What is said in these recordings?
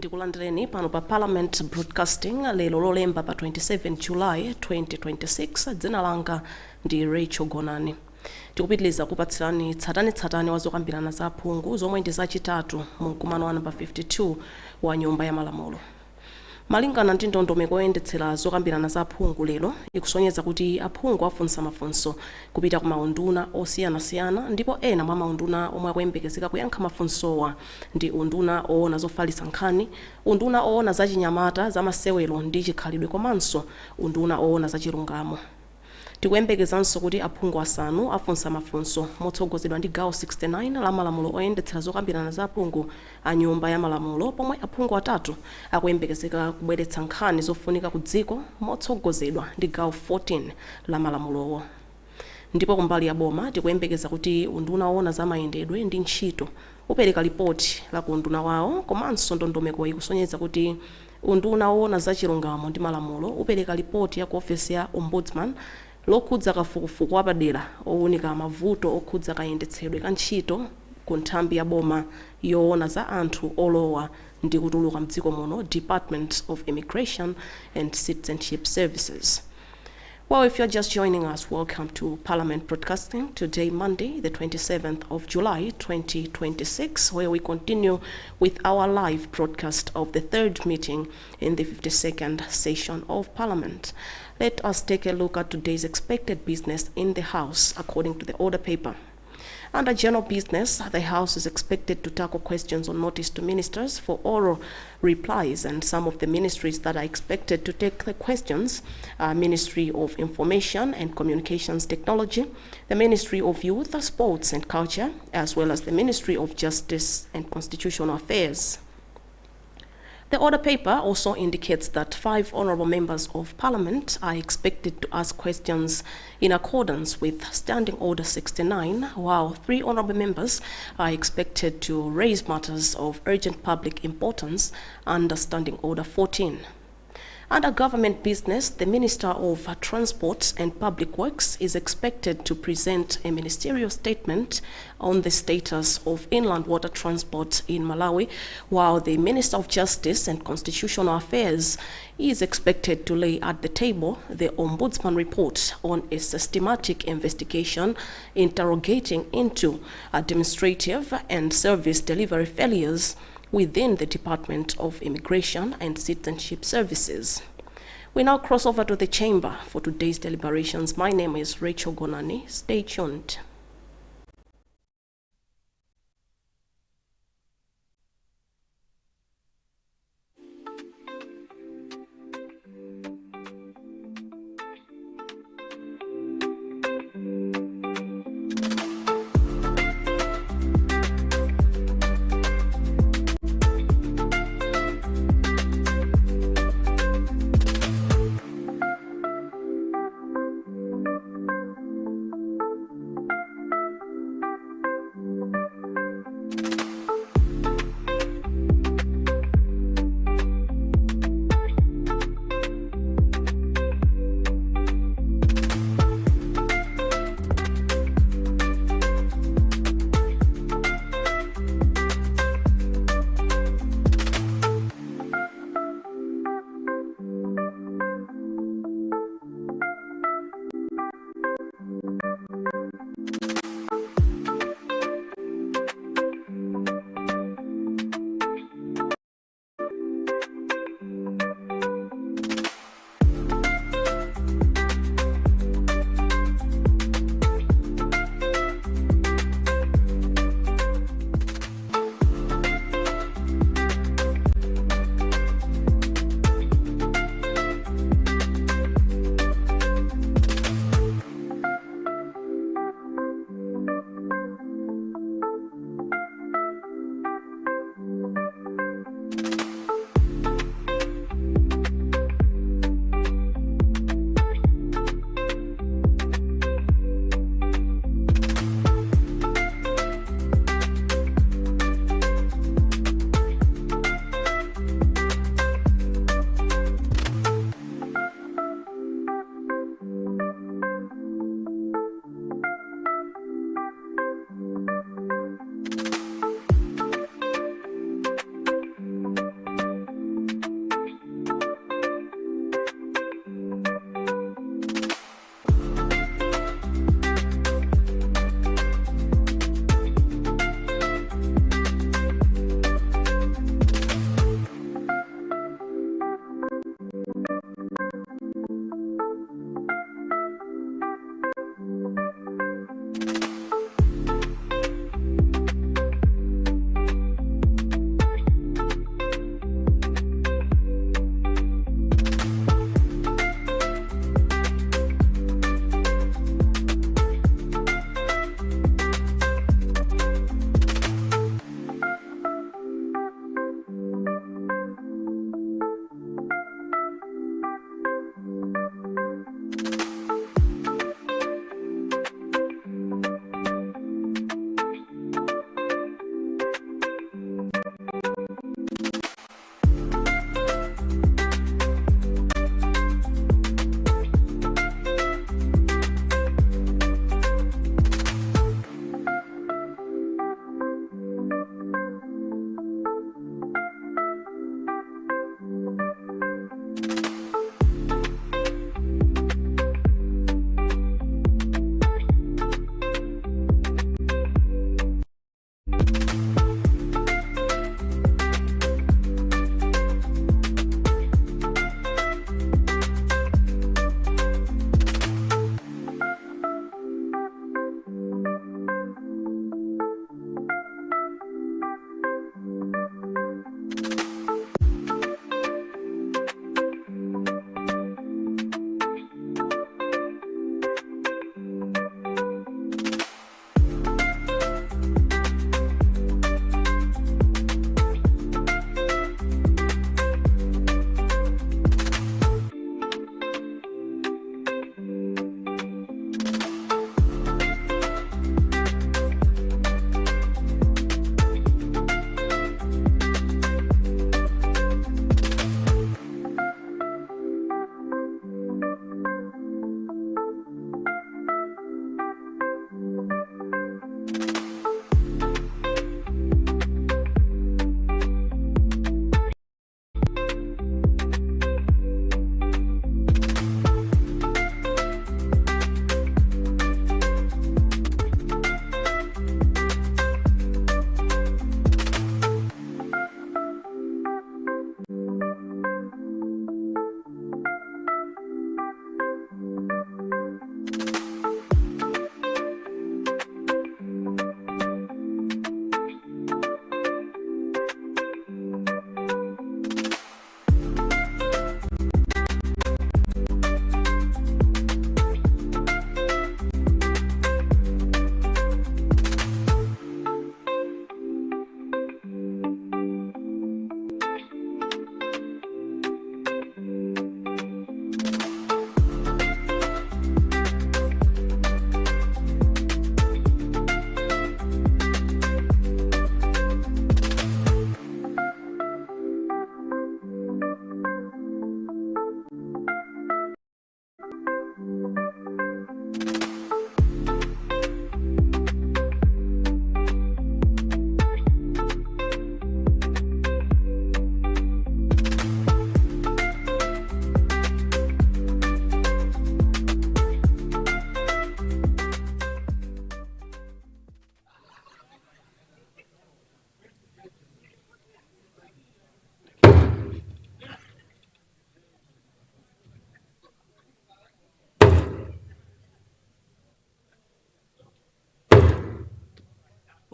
Ndikulandireni pano pa Parliamentt Broadcasting lero lolemba pa 27 July 2026. Dzina langa ndi Rachel Gonani. Tikupitiliza kupatsirani tsatani wa zokambirana za aphungu zomwe ndi zachitatu mu mkumano wa namba 52 wa nyumba ya malamulo. Malingana ndi ndondomeko yoyendetsera zokambirana za aphungu lero ikusonyeza kuti aphungu afunsa mafunso kupita ku maunduna osiyanasiyana, ndipo ena mwa maunduna omwe akuyembekezeka kuyankha mafunsowa ndi unduna oona zofalitsa nkhani, unduna oona za chinyamata, za masewero ndi chikhalidwe, komanso unduna oona za chilungamo. Tikuyembekezanso kuti aphungu asanu afunsa mafunso motsogozedwa ndi gawo 69 la malamulo oyendetsera zokambirana za aphungu a nyumba ya malamulo, pomwe aphungu atatu akuyembekezeka kubweretsa nkhani zofunika ku dziko motsogozedwa ndi gawo 14 la malamulowo. Ndipo kumbali ya boma tikuyembekeza kuti unduna oona za mayendedwe ndi ntchito upereka ripoti la ku unduna wawo, komanso ndondomeko ikusonyeza kuti unduna oona za chilungamo ndi malamulo upereka ripoti ya ku ofesi ya ombudsman lokhudza kafukufuku wapadera owunika mavuto okhudza kayendetsedwe ka ntchito ku nthambi ya boma yoona za anthu olowa ndi kutuluka mdziko muno, Department of Immigration and Citizenship Services. Well, if you're just joining us, welcome to Parliamentt Broadcasting. Today, Monday, the 27th of July, 2026, where we continue with our live broadcast of the third meeting in the 52nd session of Parliament. Let us take a look at today's expected business in the House, according to the order paper. Under general business, the House is expected to tackle questions on notice to ministers for oral replies, and some of the ministries that are expected to take the questions are Ministry of Information and Communications Technology, the Ministry of Youth, Sports and Culture, as well as the Ministry of Justice and Constitutional Affairs. The order paper also indicates that 5 honourable members of Parliament are expected to ask questions in accordance with Standing Order 69, while 3 honourable members are expected to raise matters of urgent public importance under Standing Order 14. Under government business, the Minister of Transport and Public Works is expected to present a ministerial statement on the status of inland water transport in Malawi, while the Minister of Justice and Constitutional Affairs is expected to lay at the table the Ombudsman report on a systematic investigation interrogating into administrative and service delivery failures within the Department of Immigration and Citizenship Services. We now cross over to the chamber for today's deliberations. My name is Rachel Gonani. Stay tuned.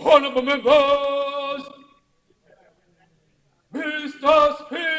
Honorable members, Mr. Speaker.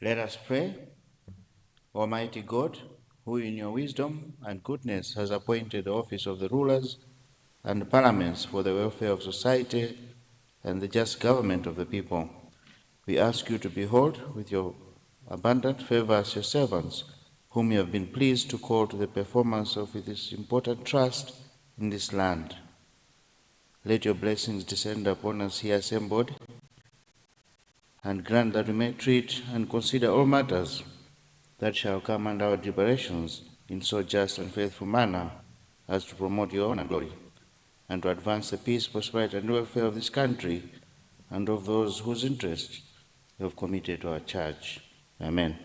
Let us pray. Almighty God, who in your wisdom and goodness has appointed the office of the rulers and parliaments for the welfare of society and the just government of the people, we ask you to behold with your abundant favor as your servants, whom you have been pleased to call to the performance of this important trust in this land. Let your blessings descend upon us here assembled, and grant that we may treat and consider all matters that shall come under our deliberations in so just and faithful manner as to promote your own glory, and to advance the peace, prosperity, and welfare of this country and of those whose interests you have committed to our charge. Amen.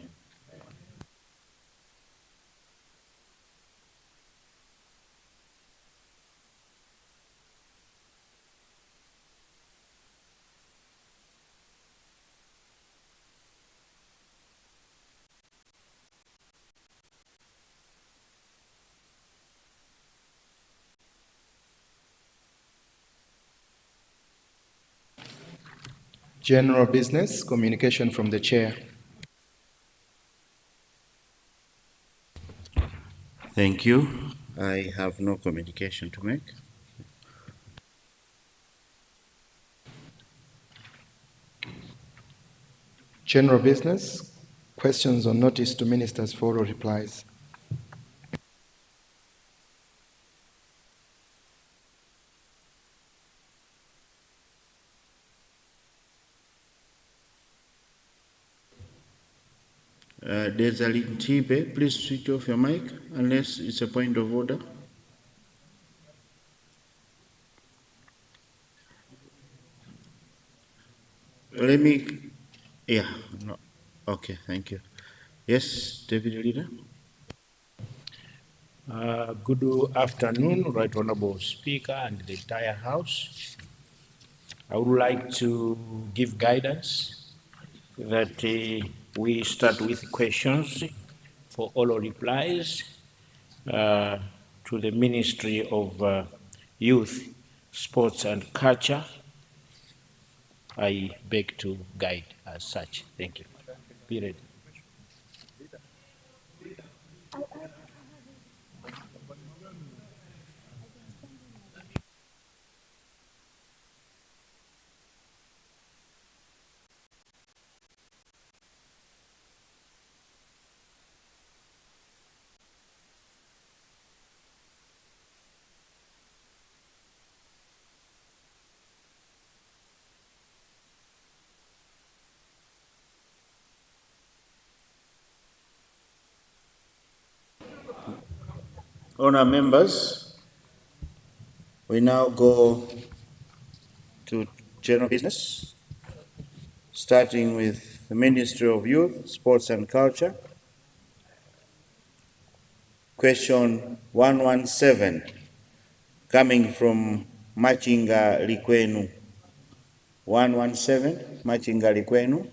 General business, communication from the chair. Thank you. I have no communication to make. General business, questions on notice to ministers for oral replies. Desaline Tibe, please switch off your mic unless it's a point of order. Let me, yeah, no. Okay, thank you. Yes, Deputy Leader. Good afternoon, Right Honorable Speaker and the entire House. I would like to give guidance that we start with questions for oral replies to the Ministry of Youth, Sports and Culture. I beg to guide as such. Thank you. Be ready. Honour members, we now go to general business, starting with the Ministry of Youth, Sports and Culture. Question 117. coming from Machinga Likwenu. 117, Machinga Likwenu.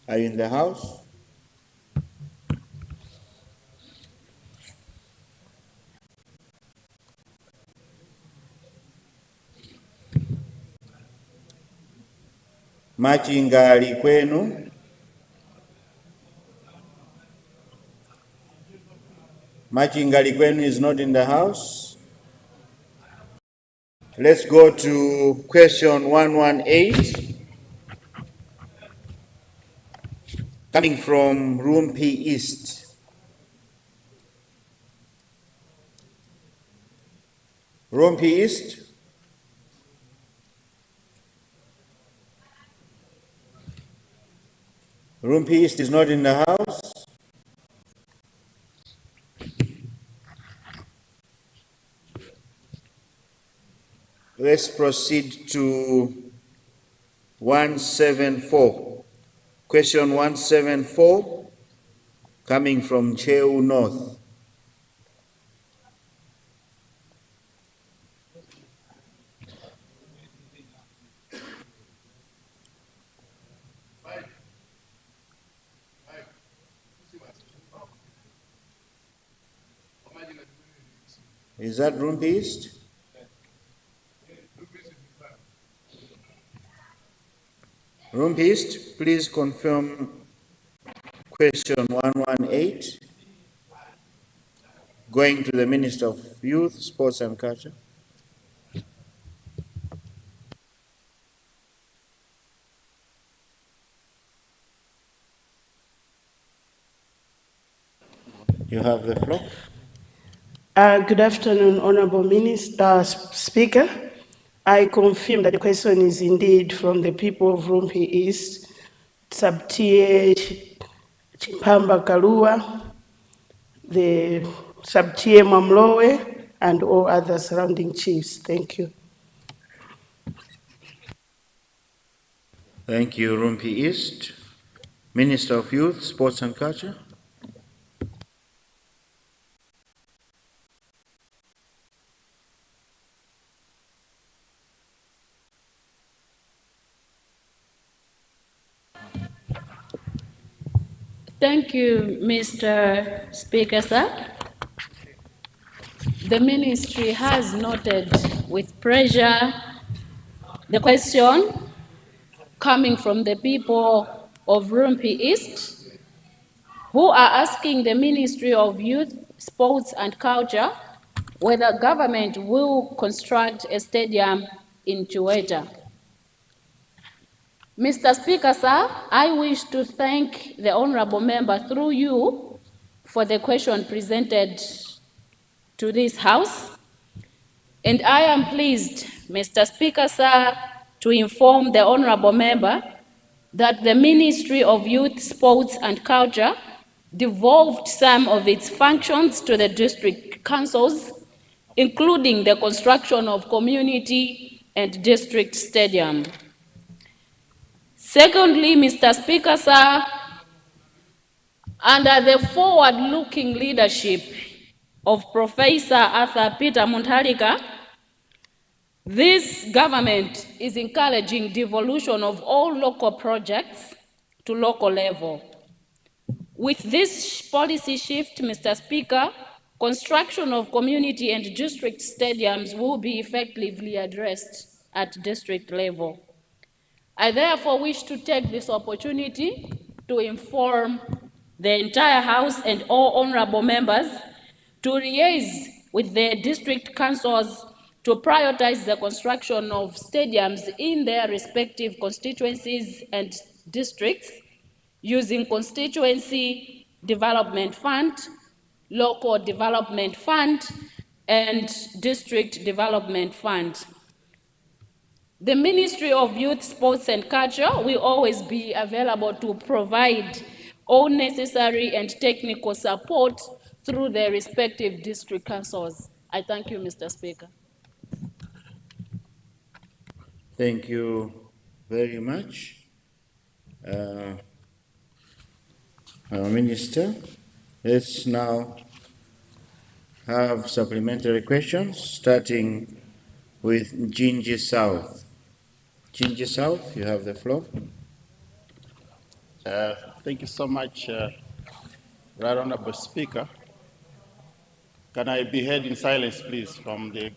Are you in the house? Machinga Likwenu. Machinga Likwenu is not in the house. Let's go to question 118, coming from Room P East. Room P East. Room P East is not in the house. Let's proceed to 174. Question 174, coming from Cheu North. Is that Room P East? Room P East, please confirm question 118, going to the Minister of Youth, Sports and Culture. You have the floor. Good afternoon, Honorable Minister, Speaker. I confirm that the question is indeed from the people of Rumpi East, Subtier Chimpamba Kalua, the Subtier Mamlowe, and all other surrounding chiefs. Thank you. Thank you, Room P East. Minister of Youth, Sports and Culture. Thank you, Mr. Speaker, sir. The ministry has noted with pleasure the question coming from the people of Rumpi East, who are asking the Ministry of Youth, Sports and Culture whether government will construct a stadium in Chiweta. Mr. Speaker, sir, I wish to thank the honorable member through you for the question presented to this House. And I am pleased, Mr. Speaker, sir, to inform the honorable member that the Ministry of Youth, Sports and Culture devolved some of its functions to the district councils, including the construction of community and district stadium. Secondly, Mr. Speaker, sir, under the forward-looking leadership of Professor Arthur Peter Mutharika, this government is encouraging devolution of all local projects to local level. With this policy shift, Mr. Speaker, construction of community and district stadiums will be effectively addressed at district level. I therefore wish to take this opportunity to inform the entire House and all honorable members to liaise with their district councils to prioritize the construction of stadiums in their respective constituencies and districts using constituency development fund, local development fund, and district development fund. The Ministry of Youth, Sports and Culture will always be available to provide all necessary and technical support through their respective district councils. I thank you, Mr. Speaker. Thank you very much, our Minister. Let's now have supplementary questions, starting with Njinji South. Njinji South, you have the floor. Thank you so much, Right Honorable Speaker. Can I be heard in silence, please, from the...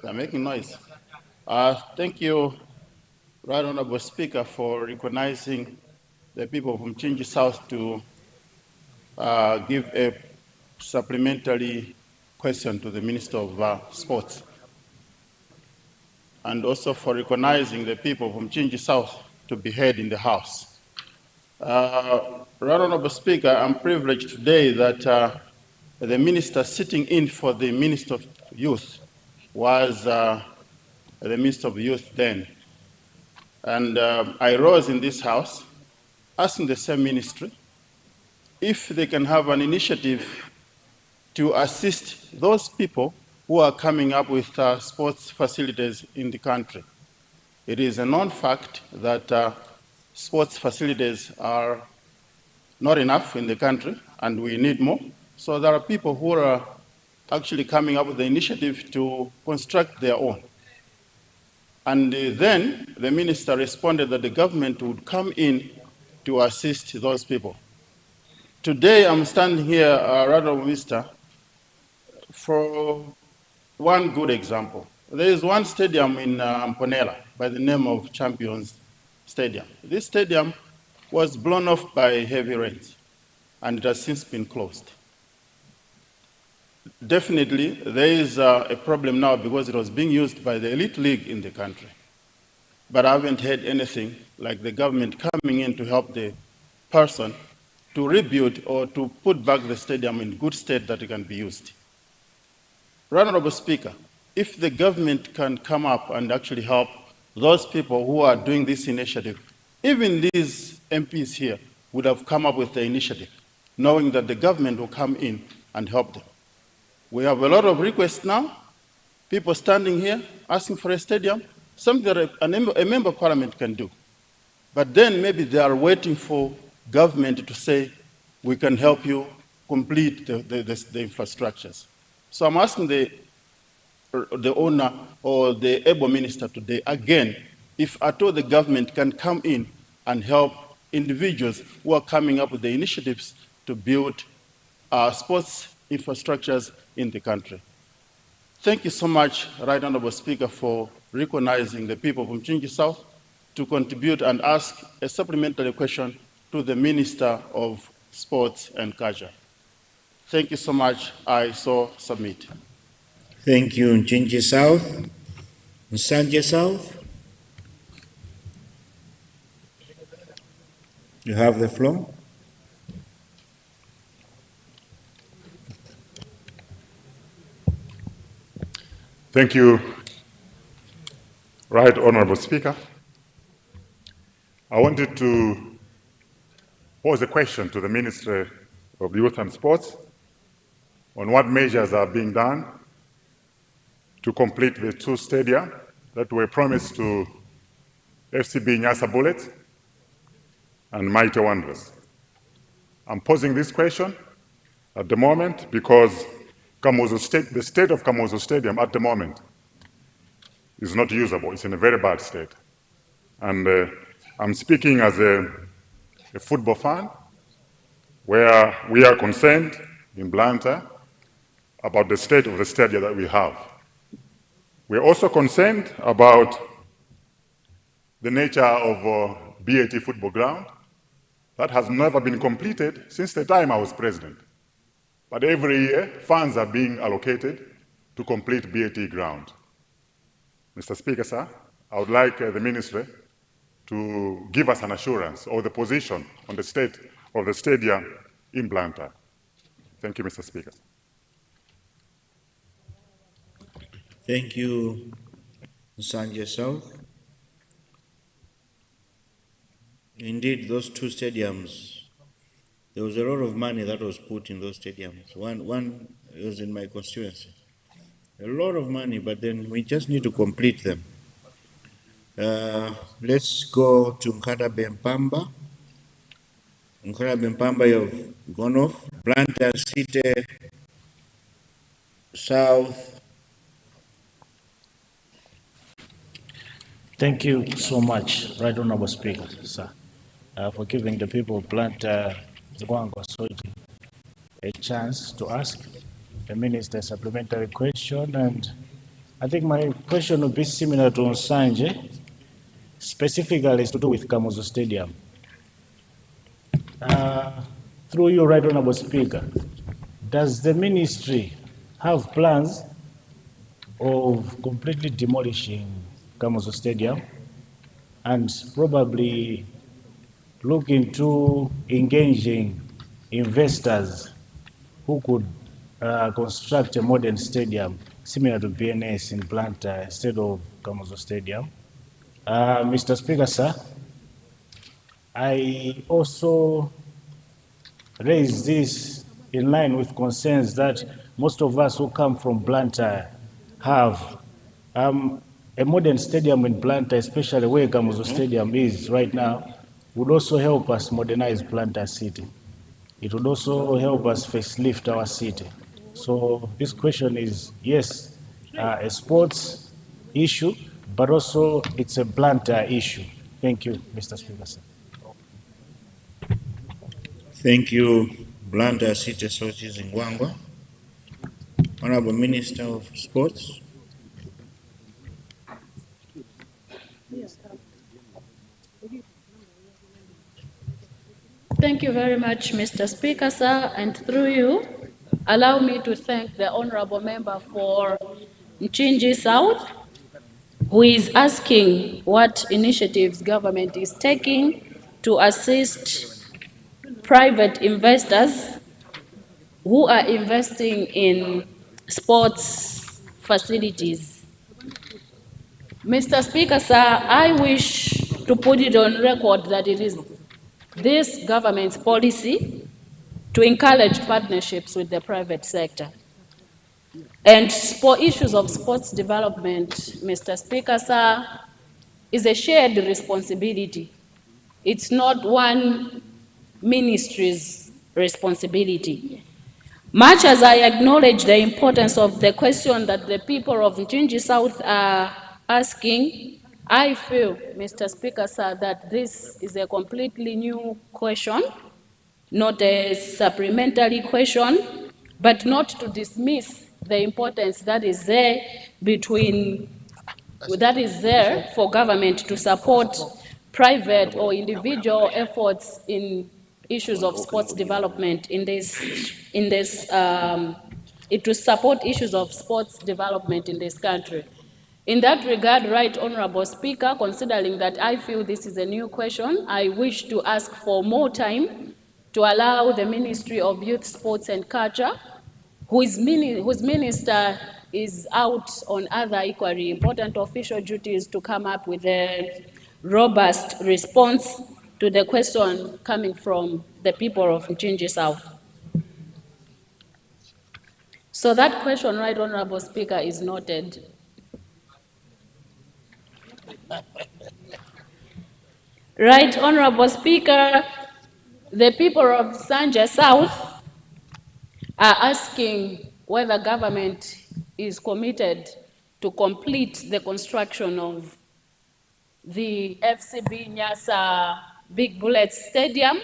They're making noise. Thank you, Right Honorable Speaker, for recognizing the people from Chinji South to give a supplementary question to the Minister of Sports, and also for recognizing the people from Chinji South to be heard in the House. Right Honorable Speaker, I'm privileged today that the minister sitting in for the Minister of Youth was the Minister of Youth then. And I rose in this House asking the same ministry if they can have an initiative to assist those people who are coming up with sports facilities in the country. It is a known fact that sports facilities are not enough in the country, and we need more. So there are people who are actually coming up with the initiative to construct their own. And then the minister responded that the government would come in to assist those people. Today I'm standing here, Minister, for one good example. There is one stadium in Mponela by the name of Champions Stadium. This stadium was blown off by heavy rains, and it has since been closed. Definitely, there is a problem now because it was being used by the elite league in the country. But I haven't heard anything like the government coming in to help the person to rebuild or to put back the stadium in good state that it can be used. Honorable Speaker, if the government can come up and actually help those people who are doing this initiative, even these MPs here would have come up with the initiative, knowing that the government will come in and help them. We have a lot of requests now, people standing here asking for a stadium, something that a member of parliament can do. But then maybe they are waiting for government to say, we can help you complete the infrastructures. So I'm asking the owner or the able minister today, again, if at all the government can come in and help individuals who are coming up with the initiatives to build sports infrastructures in the country. Thank you so much, Right Honorable Speaker, for recognizing the people from Chinji South to contribute and ask a supplementary question to the Minister of Sports and Culture. Thank you so much. I so submit. Thank you, Chinji South. Nsanje South, you have the floor. Thank you, Right Honorable Speaker. I wanted to pose a question to the Ministry of Youth and Sports on what measures are being done to complete the two stadia that were promised to FCB Nyasa Bullets and Mighty Wanderers. I'm posing this question at the moment because the state of Kamuzu Stadium at the moment is not usable. It's in a very bad state. And I'm speaking as a football fan, where we are concerned in Blantyre about the state of the stadium that we have. We're also concerned about the nature of BAT football ground that has never been completed since the time I was president. But every year, funds are being allocated to complete BAT ground. Mr. Speaker, sir, I would like the ministry to give us an assurance of the position on the state of the stadium in Blantyre. Thank you, Mr. Speaker. Thank you, Nsanje South. Indeed, those two stadiums, there was a lot of money that was put in those stadiums. One was in my constituency. A lot of money, but then we just need to complete them. Let's go to Nkata Bempamba. Nkata Bempamba, you've gone off. Blantyre City South. Thank you so much, Right Honorable Speaker, sir, for giving the people of Blantyre, Zwango, Soji, a chance to ask the Minister a supplementary question. And I think my question will be similar to Nsanje, specifically is to do with Kamuzu Stadium. Through you, Right Honorable Speaker, does the ministry have plans of completely demolishing Kamuzu Stadium and probably look into engaging investors who could construct a modern stadium similar to BNS in Blantyre instead of Kamuzu Stadium? Mr. Speaker, sir, I also raise this in line with concerns that most of us who come from Blantyre have. A modern stadium in Blantyre, especially where Kamuzu Stadium is right now, would also help us modernize Blantyre city. It would also help us facelift our city. So this question is, yes, a sports issue, but also it's a Blantyre issue. Thank you, Mr. Speaker, sir. Thank you, Blantyre City Sources in Gwangwa. Honorable Minister of Sports. Thank you very much, Mr. Speaker, sir, and through you, allow me to thank the honorable member for Nchinji South, who is asking what initiatives government is taking to assist private investors who are investing in sports facilities. Mr. Speaker, sir, I wish to put it on record that it is this government's policy to encourage partnerships with the private sector. And for issues of sports development, Mr. Speaker, sir, is a shared responsibility. It's not one ministry's responsibility. Much as I acknowledge the importance of the question that the people of Nchinji South are asking, I feel, Mr. Speaker, sir, that this is a completely new question, not a supplementary question, but not to dismiss the importance that is there for government to support private or individual efforts in issues of sports development to support issues of sports development in this country. In that regard, Right Honorable Speaker, considering that I feel this is a new question, I wish to ask for more time to allow the Ministry of Youth, Sports and Culture, whose minister is out on other equally important official duties, to come up with a robust response to the question coming from the people of Nchinji South. So that question, Right Honorable Speaker, is noted. Right Honorable Speaker, the people of Nsanje South are asking whether government is committed to complete the construction of the FCB Nyasa Big Bullets Stadium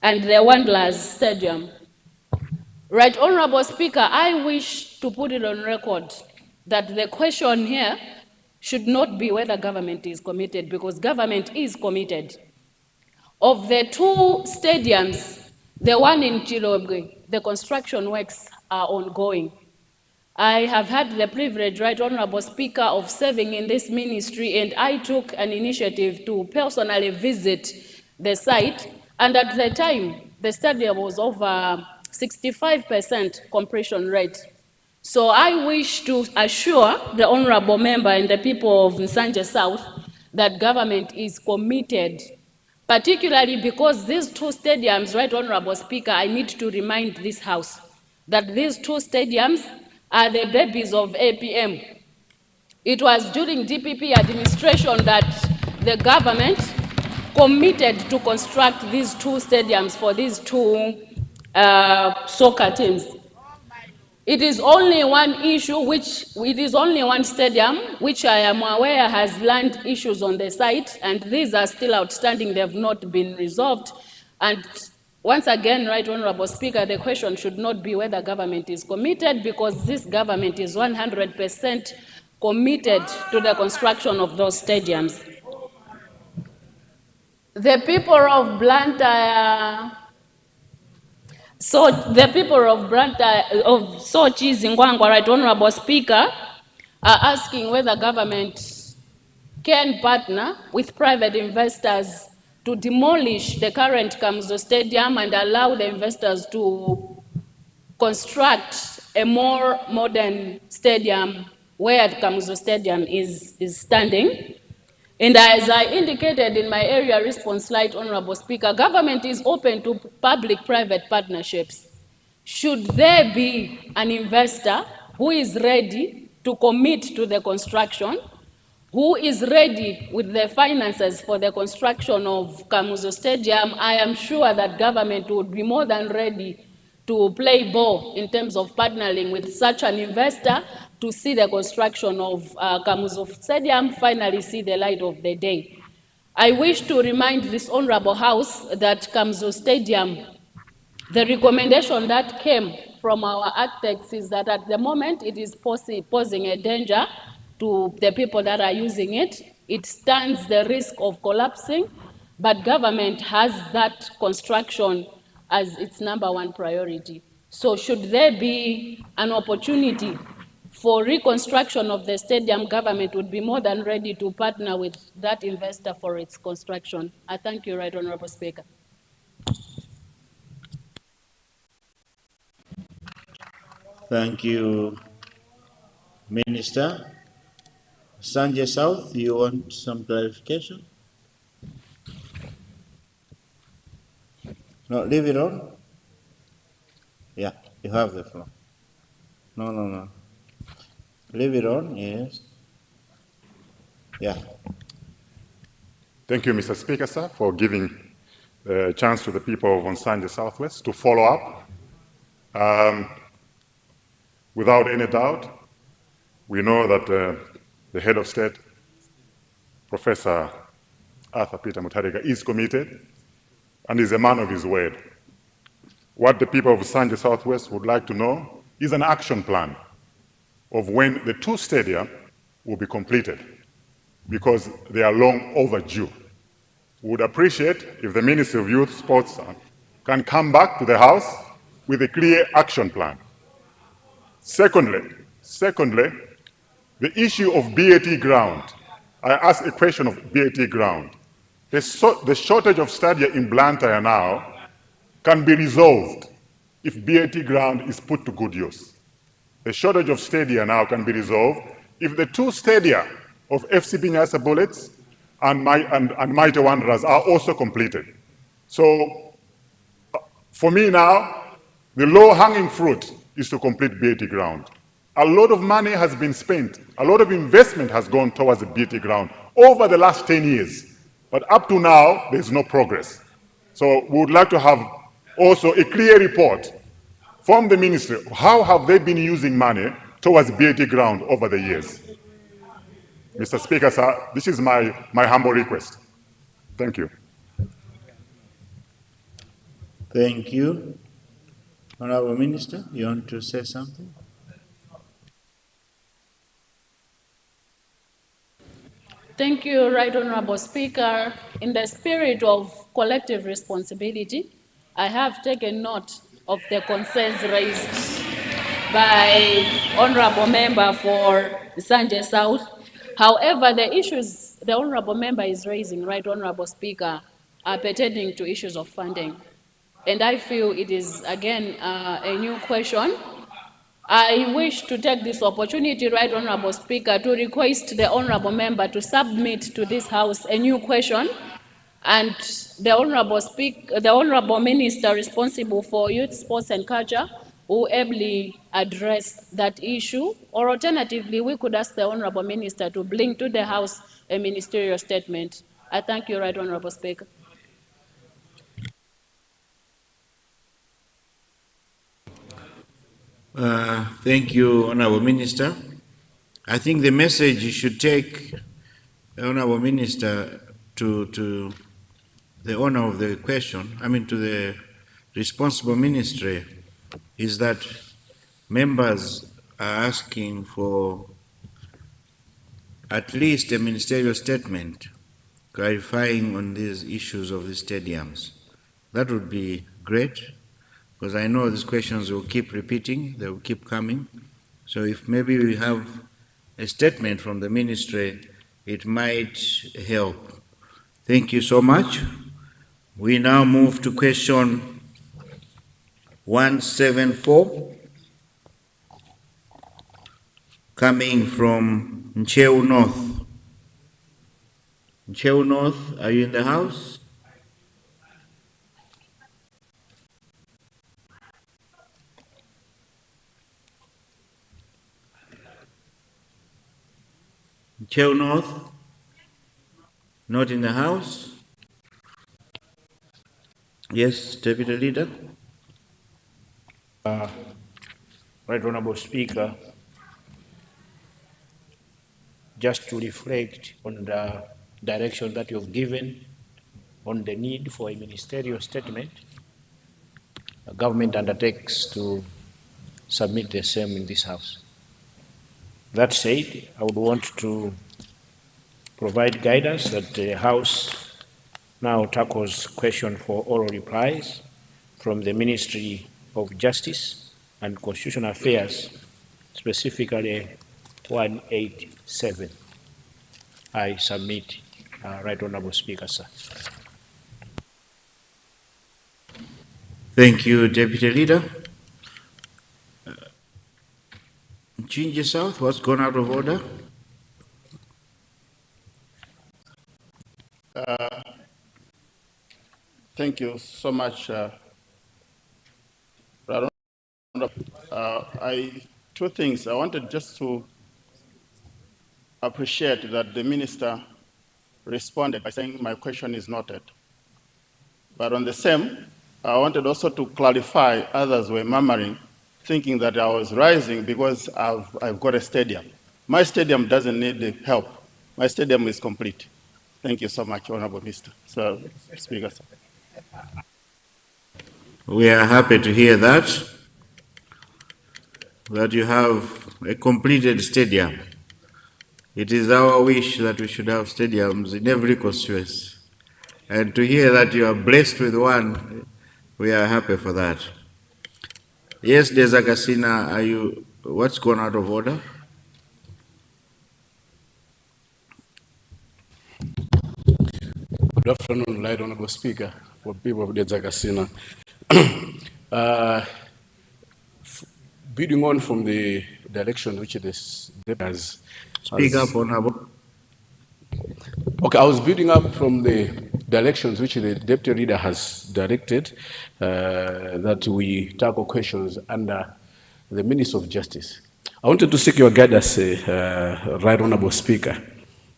and the Wanderers Stadium. Right Honorable Speaker, I wish to put it on record that the question here should not be whether government is committed, because government is committed. Of the two stadiums, the one in Chilobwe, the construction works are ongoing. I have had the privilege, Right Honorable Speaker, of serving in this ministry, and I took an initiative to personally visit the site, and at the time, the stadium was over 65% completion rate. So I wish to assure the honorable member and the people of Nsanje South that government is committed, particularly because these two stadiums, Right Honorable Speaker, I need to remind this House that these two stadiums are the babies of APM. It was during DPP administration that the government committed to construct these two stadiums for these two soccer teams. It is only one issue, it is only one stadium, which I am aware has land issues on the site, and these are still outstanding, they have not been resolved. And once again, Right Honorable Speaker, the question should not be whether government is committed, because this government is 100% committed to the construction of those stadiums. The people of Blantyre, so the people of Sochi, Zingwangwa, Right Honorable Speaker, are asking whether government can partner with private investors to demolish the current Kamuzu Stadium and allow the investors to construct a more modern stadium where the Kamuzu Stadium is standing. And as I indicated in my area response slide, Honorable Speaker, government is open to public-private partnerships. Should there be an investor who is ready to commit to the construction, who is ready with the finances for the construction of Kamuzu Stadium, I am sure that government would be more than ready to play ball in terms of partnering with such an investor to see the construction of Kamuzu Stadium finally see the light of the day. I wish to remind this Honorable House that Kamuzu Stadium, the recommendation that came from our architects is that at the moment it is posing a danger to the people that are using it. It stands the risk of collapsing, but government has that construction as its #1 priority. So should there be an opportunity for reconstruction of the stadium, government would be more than ready to partner with that investor for its construction. I thank you, Right Honorable Speaker. Thank you, Minister. Sanjay South, you want some clarification? No, leave it on. Yeah, you have the floor. No. Leave it on, yes. Yeah. Thank you, Mr. Speaker, sir, for giving a chance to the people of Onsanje Southwest to follow up. Without any doubt, we know that the head of state, Professor Arthur Peter Mutharika, is committed and is a man of his word. What the people of Onsanje Southwest would like to know is an action plan of when the two stadia will be completed, because they are long overdue. We would appreciate if the Ministry of Youth, Sports can come back to the House with a clear action plan. Secondly, the issue of BAT ground. I asked a question of BAT ground. The shortage of stadia in Blantyre now can be resolved if BAT ground is put to good use. The shortage of stadia now can be resolved if the two stadia of FCB Nyasa Bullets and Mighty Wanderers are also completed. So for me now, the low-hanging fruit is to complete BAT ground. A lot of money has been spent, a lot of investment has gone towards the BAT ground over the last 10 years, but up to now, there's no progress. So we would like to have also a clear report from the ministry. How have they been using money towards BAT ground over the years? Mr. Speaker, sir, this is my humble request. Thank you. Thank you. Honorable Minister, you want to say something? Thank you, Right Honorable Speaker. In the spirit of collective responsibility, I have taken note of the concerns raised by Honorable Member for Sanjay South. However, the issues the Honorable Member is raising, Right Honorable Speaker, are pertaining to issues of funding. And I feel it is, again, a new question. I wish to take this opportunity, Right Honorable Speaker, to request the Honorable Member to submit to this House a new question, and the Honorable Minister responsible for Youth, Sports and Culture will ably address that issue, or alternatively, we could ask the Honorable Minister to bring to the House a ministerial statement. I thank you, Right Honorable Speaker. Thank you, Honorable Minister. I think the message you should take, Honorable Minister, to the owner of the question, to the responsible ministry, is that members are asking for at least a ministerial statement clarifying on these issues of the stadiums. That would be great, because I know these questions will keep repeating, they will keep coming. So if maybe we have a statement from the ministry, it might help. Thank you so much. We now move to question 174, coming from Ncheu North. Ncheu North, are you in the house? Ncheu North, not in the house? Yes, Deputy Leader. Right Honorable Speaker, just to reflect on the direction that you've given on the need for a ministerial statement, the government undertakes to submit the same in this House. That said, I would want to provide guidance that the House now tackles question for oral replies from the Ministry of Justice and Constitutional Affairs, specifically 187. I submit, Right Honorable Speaker, sir. Thank you, Deputy Leader. Chinji South, what's gone out of order? Thank you so much, two things. I wanted just to appreciate that the minister responded by saying my question is noted. But on the same, I wanted also to clarify, others were murmuring, thinking that I was rising because I've got a stadium. My stadium doesn't need the help. My stadium is complete. Thank you so much, Honorable Mr. Speaker. Sir. We are happy to hear that you have a completed stadium. It is our wish that we should have stadiums in every constituency. And to hear that you are blessed with one, we are happy for that. Yes, Dezagasina, what's gone out of order? Good afternoon, Right Honorable Speaker, for people of Dezagasina. Building on from the direction which this has... Speak up, Honorable. Okay, I was building up from the directions which the Deputy Leader has directed, that we tackle questions under the Minister of Justice. I wanted to seek your guidance, Right Honorable Speaker.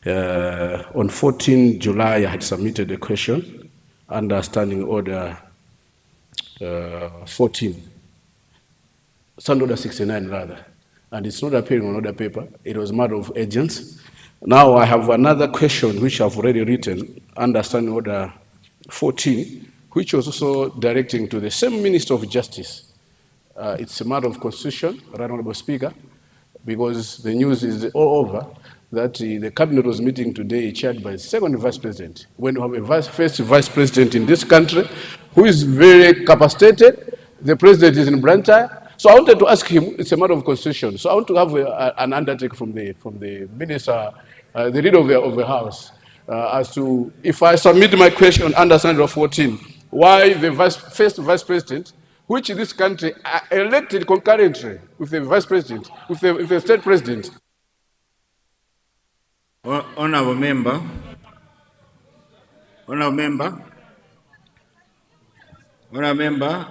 On 14 July, I had submitted a question under Standing Order 14, Standing Order 69 rather, and it's not appearing on order paper. It was a matter of urgency. Now I have another question which I've already written under Standing Order 14, which was also directing to the same Minister of Justice. It's a matter of constitution, Right Honorable Speaker, because the news is all over that the cabinet was meeting today chaired by the second vice president. When you have a first vice president in this country who is very capacitated, the president is in Blantyre. So I wanted to ask him, it's a matter of constitution. So I want to have an undertaking from the minister, the leader of the house, as to if I submit my question under Standard Order 14, why the first vice president, which in this country are elected concurrently with the vice president, with the state president. Honorable member,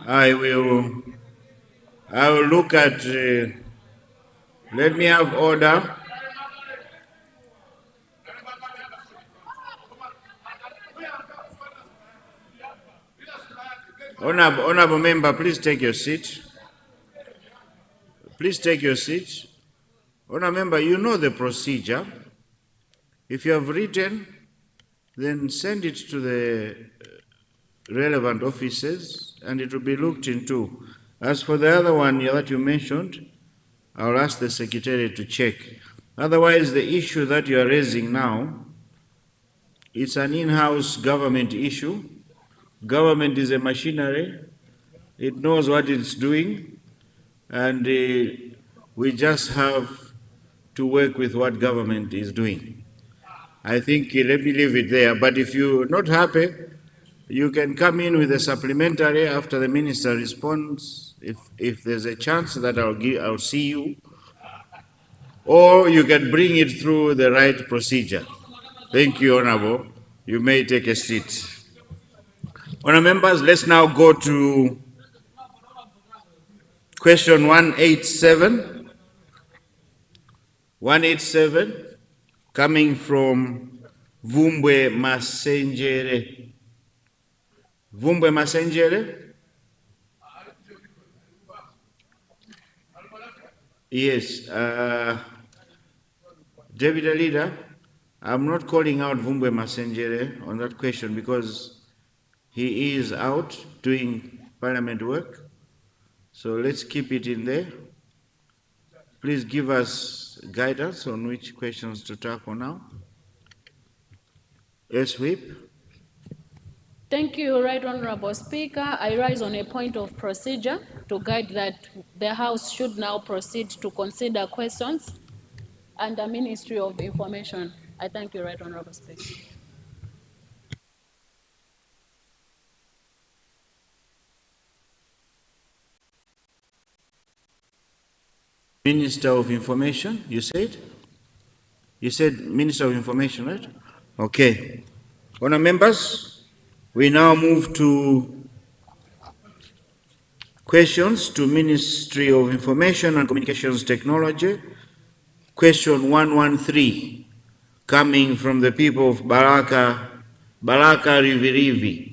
I will look at, let me have order. Honorable member, please take your seat. Please take your seat. Honourable member, you know the procedure. If you have written, then send it to the relevant offices and it will be looked into. As for the other one that you mentioned, I'll ask the secretary to check. Otherwise, the issue that you are raising now, it's an in-house government issue. Government is a machinery. It knows what it's doing, and we just have to work with what government is doing. I think let me leave it there, but if you're not happy, you can come in with a supplementary after the minister responds, if there's a chance that I'll see you, or you can bring it through the right procedure. Thank you, Honorable. You may take a seat. Honorable members, let's now go to question 187. 187, coming from Vumbwe Masenjere. Vumbwe Masenjere? Yes. Deputy Leader, I'm not calling out Vumbwe Masenjere on that question because he is out doing parliament work. So let's keep it in there. Please give us guidance on which questions to tackle now. Yes, Whip. Thank you, Right Honorable Speaker. I rise on a point of procedure to guide that the House should now proceed to consider questions under Ministry of Information. I thank you, Right Honorable Speaker. Minister of Information, you said? You said Minister of Information, right? Okay. Honour members, we now move to questions to Ministry of Information and Communications Technology. Question 113, coming from the people of Baraka Rivirivi.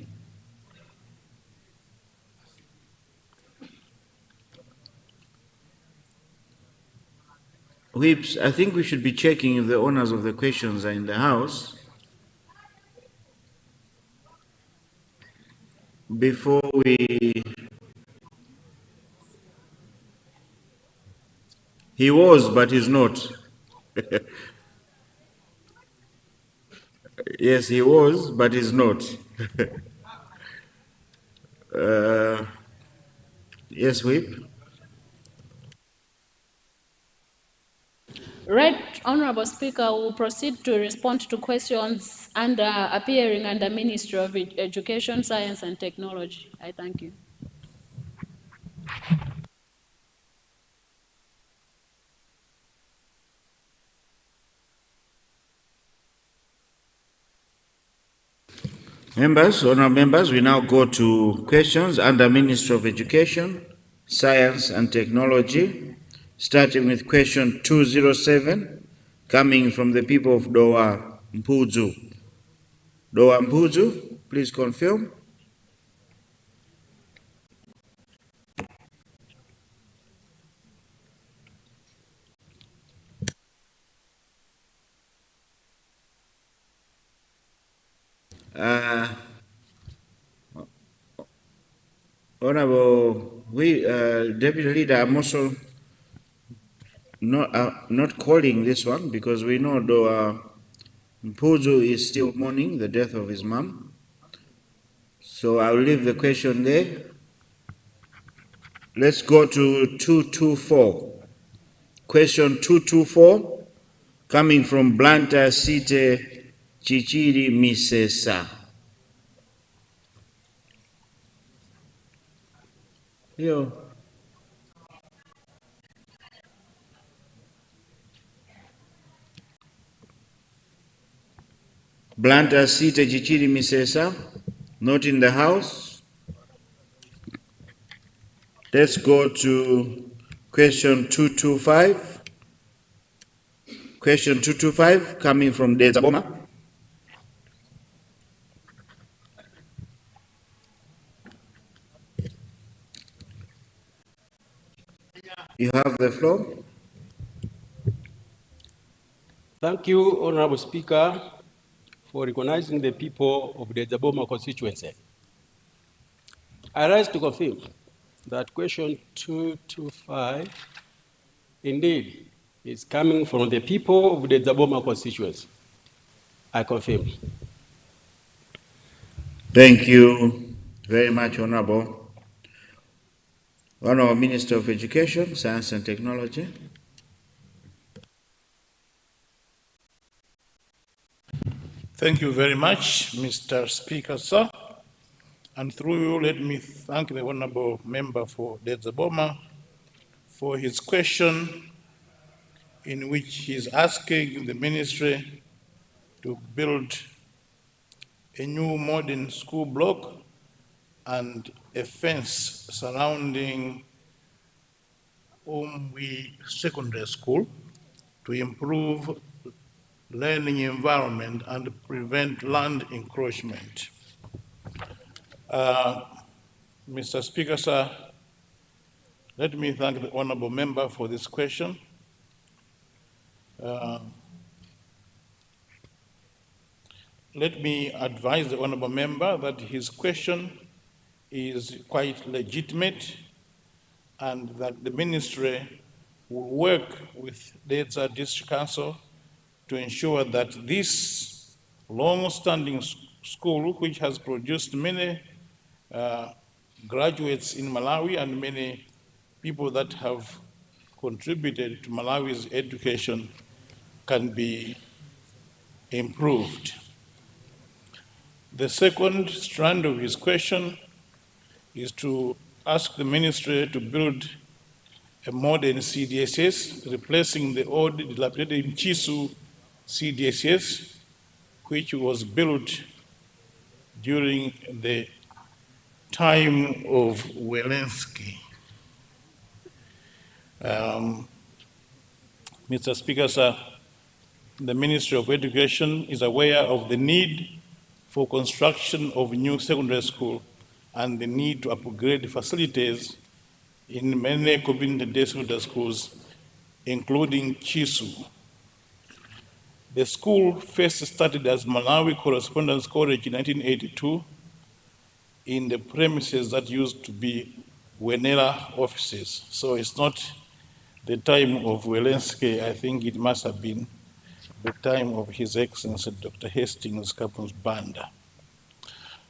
Whips, I think we should be checking if the owners of the questions are in the house before we... He was, but he's not. Yes, he was, but he's not. Yes, Whip. Right Honorable Speaker, will proceed to respond to questions appearing under Ministry of Education, Science and Technology. I thank you. Members, honourable members, we now go to questions under Ministry of Education, Science and Technology, starting with question 207, coming from the people of Doa Mpuzu. Doa Mpuzu, please confirm. Honorable, Deputy Leader, I'm also not calling this one because we know Doa Mpuzu is still mourning the death of his mom. So I'll leave the question there. Let's go to 224. Question 224, coming from Blantyre City, Chichiri Misesa. Yo. Blantyre City, Chichiri Misesa, not in the house. Let's go to question 225. Question 225, coming from Dezaboma. You have the floor. Thank you, Honorable Speaker, for recognizing the people of the Zaboma constituency. I rise to confirm that question 225 indeed is coming from the people of the Zaboma constituency. I confirm. Thank you very much, Honorable. Honorable Minister of Education, Science and Technology. Thank you very much, Mr. Speaker, sir. And through you, let me thank the honorable member for Dedzaboma for his question in which he is asking the ministry to build a new modern school block and a fence surrounding Umwi Secondary School to improve learning environment and prevent land encroachment. Mr. Speaker, sir, let me thank the honorable member for this question. Let me advise the honorable member that his question is quite legitimate and that the ministry will work with Dedza District Council to ensure that this long-standing school, which has produced many graduates in Malawi and many people that have contributed to Malawi's education, can be improved. The second strand of his question is to ask the ministry to build a modern CDSS, replacing the old dilapidated Mchisu CDSS, which was built during the time of Welensky. Mr. Speaker, sir, the Ministry of Education is aware of the need for construction of new secondary school and the need to upgrade facilities in many community secondary schools, including Chisu. The school first started as Malawi Correspondence College in 1982 in the premises that used to be Wenera offices. So it's not the time of Welensky. I think it must have been the time of His Excellency Dr. Hastings Kapun's Banda.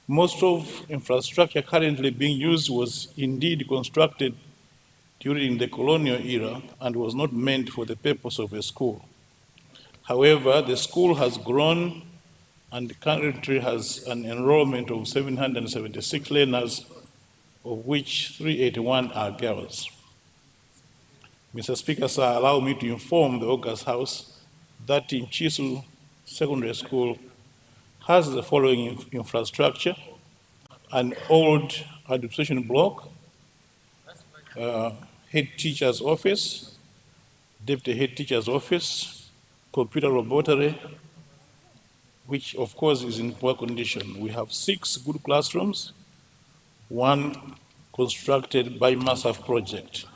Most of infrastructure currently being used was indeed constructed during the colonial era and was not meant for the purpose of a school. However, the school has grown and currently has an enrollment of 776 learners, of which 381 are girls. Mr. Speaker, sir, allow me to inform the August House that in Chisu Secondary School has the following infrastructure: an old administration block, head teacher's office, deputy head teacher's office, computer laboratory, which of course is in poor condition. We have 6 good classrooms, 1 constructed by MASAF project.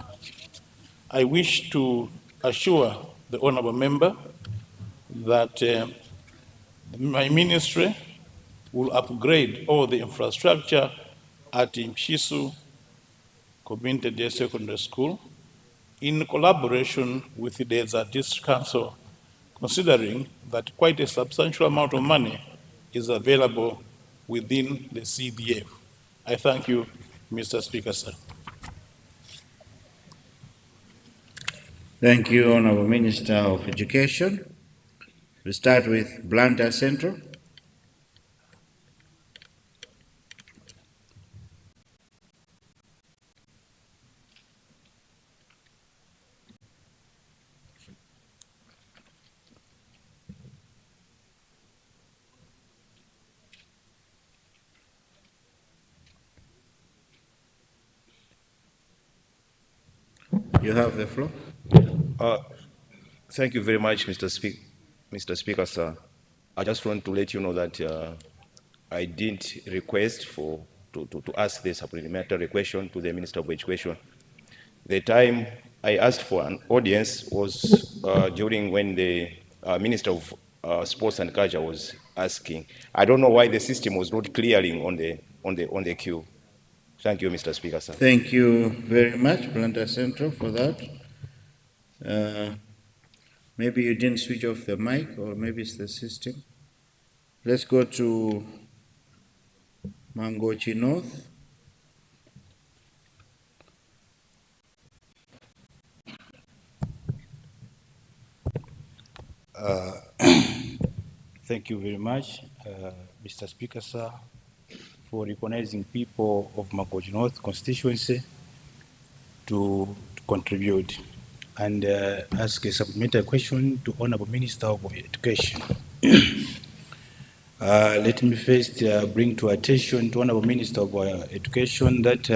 I wish to assure the honorable member that my ministry will upgrade all the infrastructure at Mshisu Community Day Secondary School in collaboration with the Dedza District Council, considering that quite a substantial amount of money is available within the CDF. I thank you, Mr. Speaker, sir. Thank you, Honorable Minister of Education. We start with Blantyre Central. You have the floor. Thank you very much, Mr. Speaker, sir. I just want to let you know that I did request to ask the supplementary question to the Minister of Education. The time I asked for an audience was during when the Minister of Sports and Culture was asking. I don't know why the system was not clearing on the queue. Thank you, Mr. Speaker, sir. Thank you very much, Planter Central, for that. Maybe you didn't switch off the mic, or maybe it's the system. Let's go to Mangochi North. Thank you very much, Mr. Speaker, sir, for recognizing people of Mangochi North constituency to contribute and ask a supplementary question to Honorable Minister of Education. Let me first bring to attention to Honorable Minister of Education that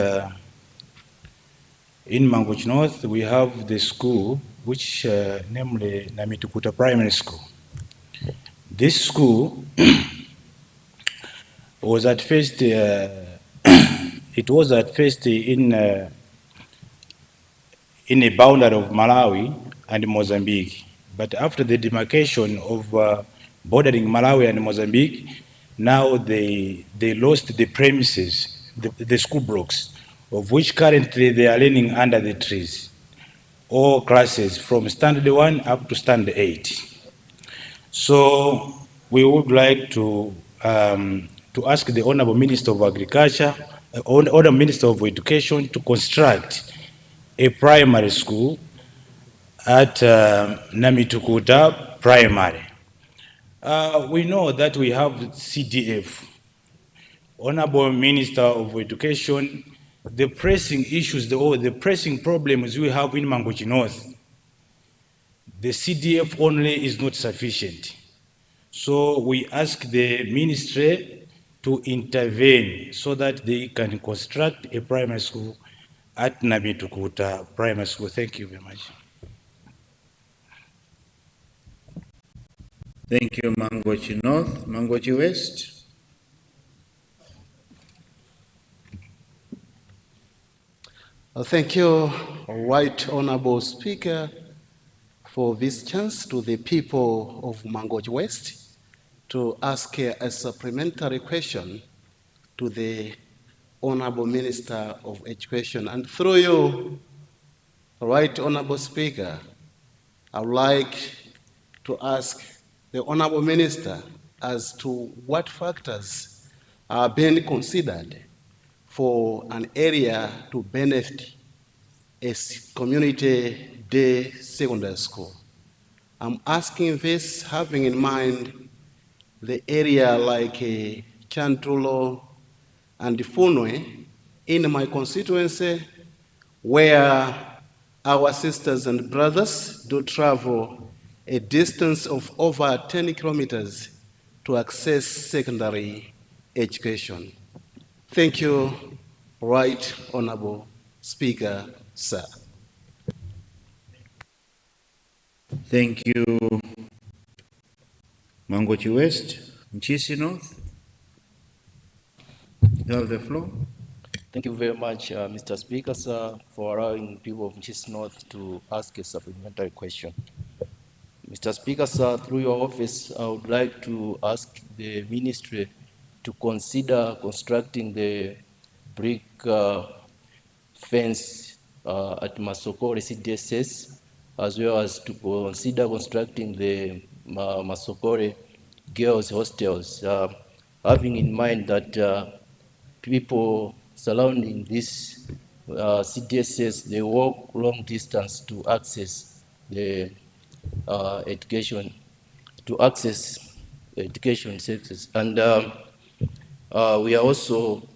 in Mangochi North we have the school which namely Namitukuta Primary School. This school was at first it was at first in a boundary of Malawi and Mozambique, but after the demarcation of bordering Malawi and Mozambique, now they lost the premises, the school blocks, of which currently they are learning under the trees, all classes from standard 1 up to standard 8. So we would like to ask the Honorable Minister of Agriculture, Honorable Minister of Education to construct a primary school at Namitukuta Primary. We know that we have CDF. Honorable Minister of Education, the pressing issues, the pressing problems we have in Mangochi North, the CDF only is not sufficient. So we ask the ministry to intervene so that they can construct a primary school at Namitukuta Primary School. Thank you very much. Thank you, Mangochi North. Mangochi West. Thank you, Right Honorable Speaker, for this chance to the people of Mangochi West to ask a supplementary question to the Honorable Minister of Education. And through you, Right Honorable Speaker, I would like to ask the Honorable Minister as to what factors are being considered for an area to benefit a community day secondary school. I'm asking this having in mind the area like Chantulo and Funwe in my constituency, where our sisters and brothers do travel a distance of over 10 kilometers to access secondary education. Thank you, Right Honorable Speaker, sir. Thank you, Mangochi West. Nchisi North. You have the floor. Thank you very much, Mr. Speaker, sir, for allowing people of Nchisi North to ask a supplementary question. Mr. Speaker, sir, through your office, I would like to ask the ministry to consider constructing the brick fence at Masokore CDSS, as well as to consider constructing the Masokore girls' hostels, having in mind that people surrounding this CDSS, they walk long distance to access the education, to access education services. And we are also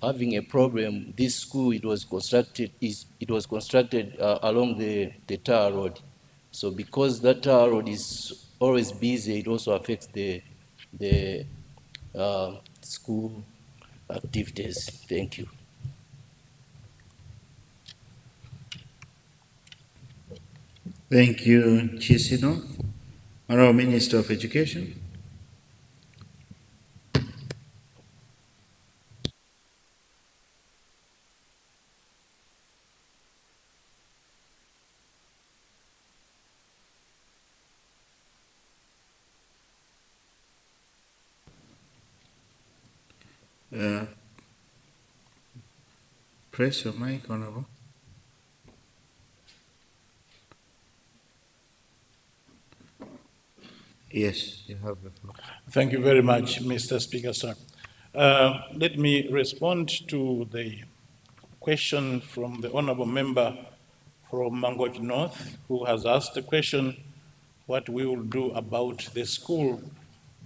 having a problem. This school, it was constructed along the tar road. So because that tar road is always busy, it also affects the school activities. Thank you. Thank you, Nchisi North. Honorable Minister of Education. Uh, press your mic, Honorable. Yes, you have the floor. Thank you very much, Mr. Speaker, sir. Let me respond to the question from the honorable member from Mangochi North, who has asked the question, what we will do about the school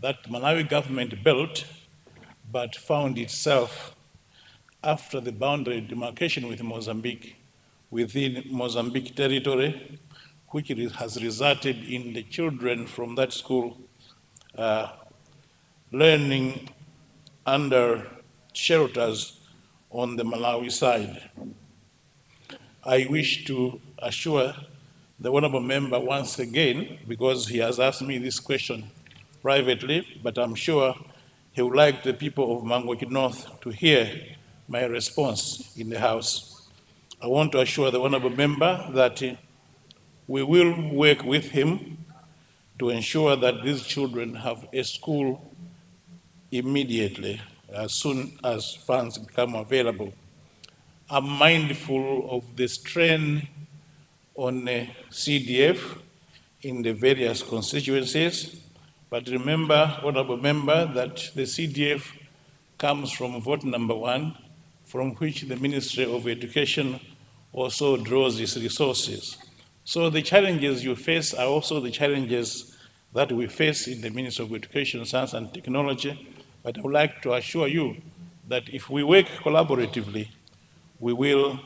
that Malawi government built, but found itself after the boundary demarcation with Mozambique, within Mozambique territory, which has resulted in the children from that school learning under shelters on the Malawi side. I wish to assure the honorable member once again, because he has asked me this question privately, but I'm sure he would like the people of Mangochi North to hear my response in the House. I want to assure the honorable member that we will work with him to ensure that these children have a school immediately, as soon as funds become available. I'm mindful of the strain on CDF in the various constituencies, but remember, honorable member, that the CDF comes from vote number 1, from which the Ministry of Education also draws its resources. So the challenges you face are also the challenges that we face in the Ministry of Education, Science and Technology, but I would like to assure you that if we work collaboratively, we will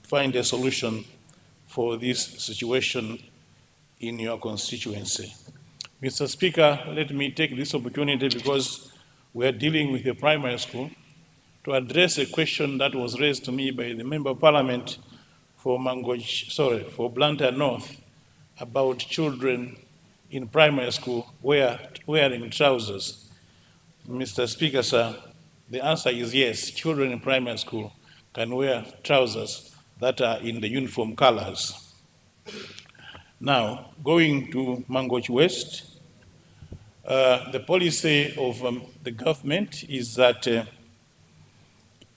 find a solution for this situation in your constituency. Mr. Speaker, let me take this opportunity, because we are dealing with a primary school, to address a question that was raised to me by the Member of Parliament for for Blantyre North about children in primary school wearing trousers. Mr. Speaker, sir, the answer is yes. Children in primary school can wear trousers that are in the uniform colors. Now, going to Mangochi West, the policy of the government is that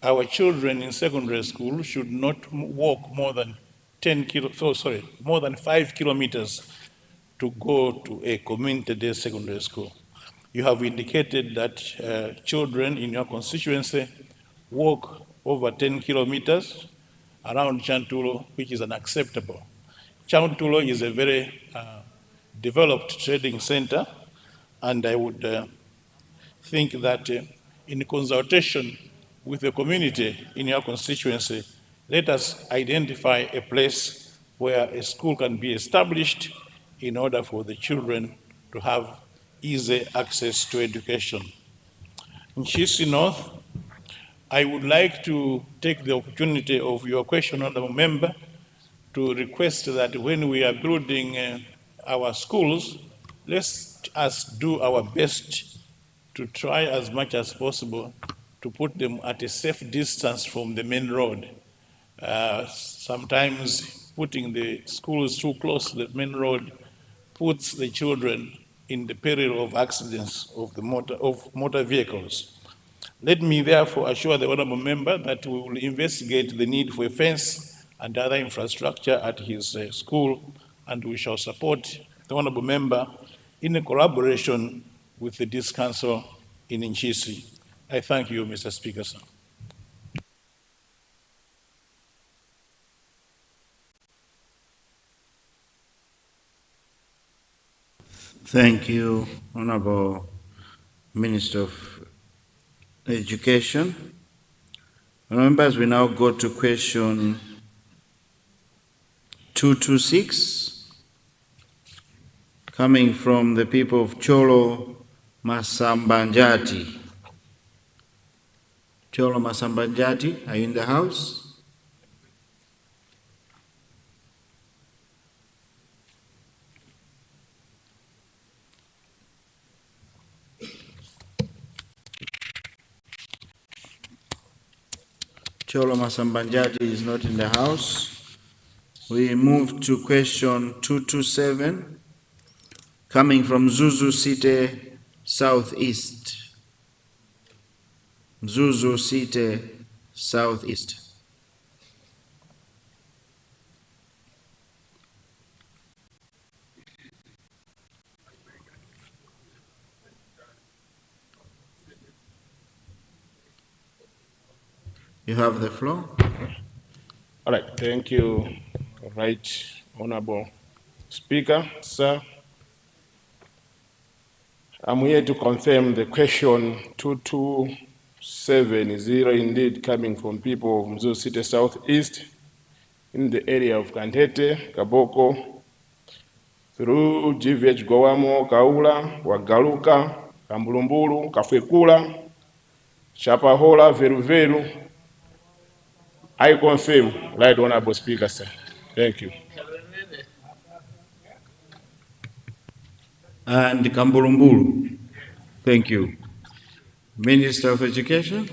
our children in secondary school should not walk more than 5 kilometers to go to a community-day secondary school. You have indicated that children in your constituency walk over 10 kilometers around Chantulo, which is unacceptable. Chantulo is a very developed trading center, and I would think that in consultation with the community in your constituency, let us identify a place where a school can be established in order for the children to have easy access to education. In Chisi North, I would like to take the opportunity of your question, honorable member, to request that when we are building our schools, let us do our best to try as much as possible to put them at a safe distance from the main road. Sometimes putting the schools too close to the main road puts the children in the peril of accidents of motor vehicles. Let me therefore assure the honorable member that we will investigate the need for a fence and other infrastructure at his school, and we shall support the honorable member in a collaboration with the Disc Council in Nchisi. I thank you, Mr. Speaker, sir. Thank you, Honorable Minister of Education. Members, we now go to question 226, coming from the people of Cholo Masambanjati. Cholo Masambanjati, are you in the house? Cholo Masambanjati is not in the house. We move to question 227, coming from Zuzu City, Southeast. Mzuzu City Southeast. You have the floor. All right, thank you, Right Honorable Speaker, sir. I'm here to confirm the question 2270 indeed coming from people of Mzuzu City Southeast in the area of Kantete, Kaboko, through GVH Gowamo, Kaula, Wagaluka, Kambulumbulu, Kafwekula, Chapahola, Veruveru. I confirm, Right Honorable Speaker, sir. Thank you. And Kambulumbulu. Thank you. Minister of Education.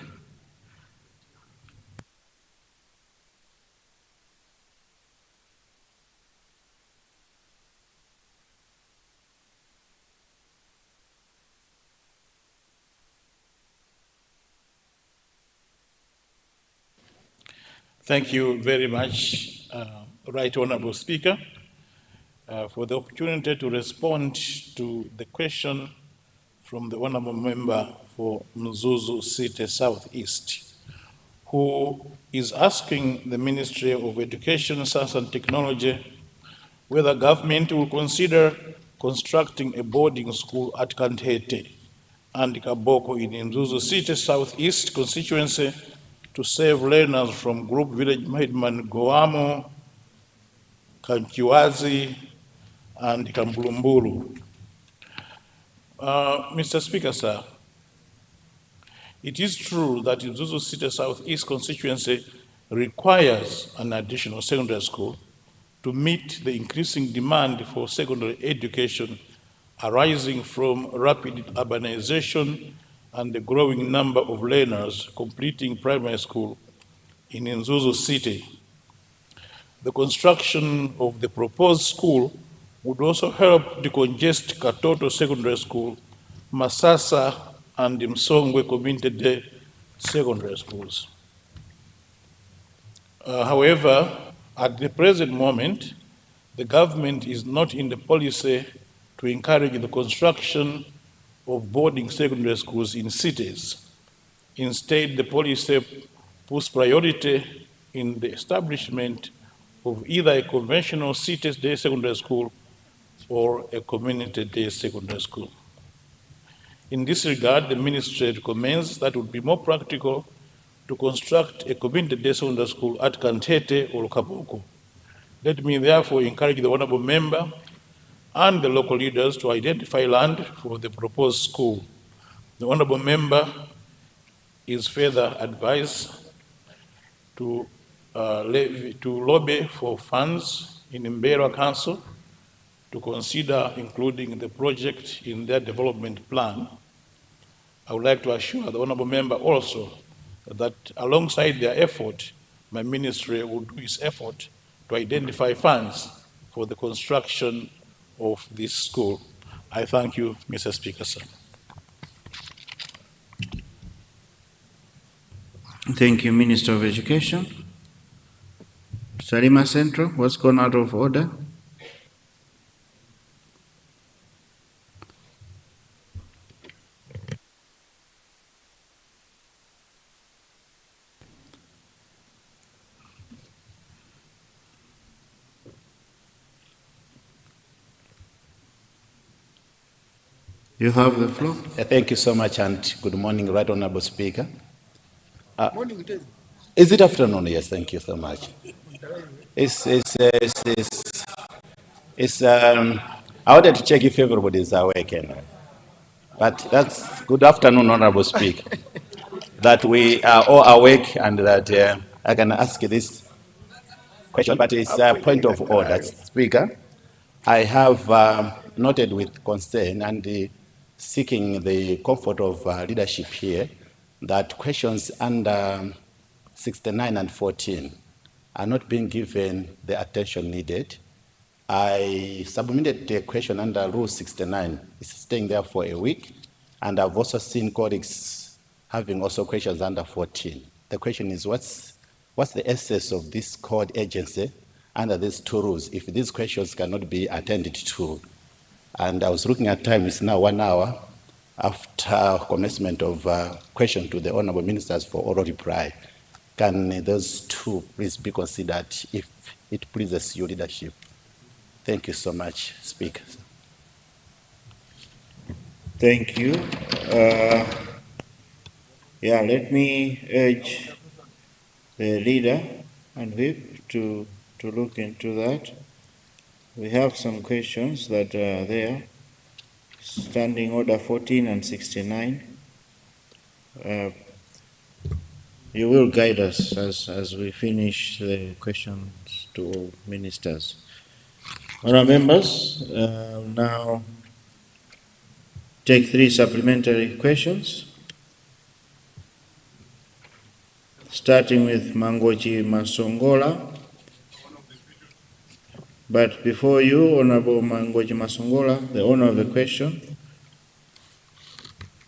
Thank you very much, Right Honorable Speaker, for the opportunity to respond to the question from the Honorable Member for Mzuzu City Southeast, who is asking the Ministry of Education, Science and Technology whether government will consider constructing a boarding school at Kantete and Kaboko in Mzuzu City Southeast constituency to save learners from Group Village Mahidman Goamo, Kankiwazi, and Kambulumbulu. Mr. Speaker, sir, it is true that Mzuzu City Southeast constituency requires an additional secondary school to meet the increasing demand for secondary education arising from rapid urbanization and the growing number of learners completing primary school in Mzuzu City. The construction of the proposed school would also help decongest Katoto Secondary School, Masasa, and Msongwe Community Day Secondary Schools. However, at the present moment, the government is not in the policy to encourage the construction of boarding secondary schools in cities. Instead, the policy puts priority in the establishment of either a conventional city-day secondary school or a community-day secondary school. In this regard, the ministry recommends that it would be more practical to construct a community-day secondary school at Kantete or Kaboko. Let me therefore encourage the honorable member and the local leaders to identify land for the proposed school. The honorable member is further advised to lobby for funds in Mbeera Council to consider including the project in their development plan. I would like to assure the honorable member also that alongside their effort, my ministry will do its effort to identify funds for the construction of this school. I thank you, Mr. Speaker, sir. Thank you, Minister of Education. Salima Central, what's gone out of order? You have the floor. Thank you so much, and good morning, Right Honorable Speaker. Morning. Is it afternoon? Yes, thank you so much. I wanted to check if everybody is awake, but that's good afternoon, Honorable Speaker. That we are all awake and that I can ask this question, but it's a point of order, Speaker. I have noted with concern and seeking the comfort of leadership here that questions under 69 and 14 are not being given the attention needed. I submitted a question under Rule 69. It's staying there for a week, and I've also seen colleagues having also questions under 14. The question is, what's the essence of this code agency under these two rules if these questions cannot be attended to? And I was looking at time, it's now 1 hour after commencement of question to the Honorable Ministers for oral reply. Can those two please be considered if it pleases your leadership? Thank you so much, Speaker. Thank you. Yeah, let me urge the leader and whip to look into that. We have some questions that are there. Standing order 14 and 69. You will guide us as we finish the questions to all ministers. Honourable members, now take 3 supplementary questions. Starting with Mangochi Masongola. But before you, Honorable Mangochi Masongola, the owner of the question,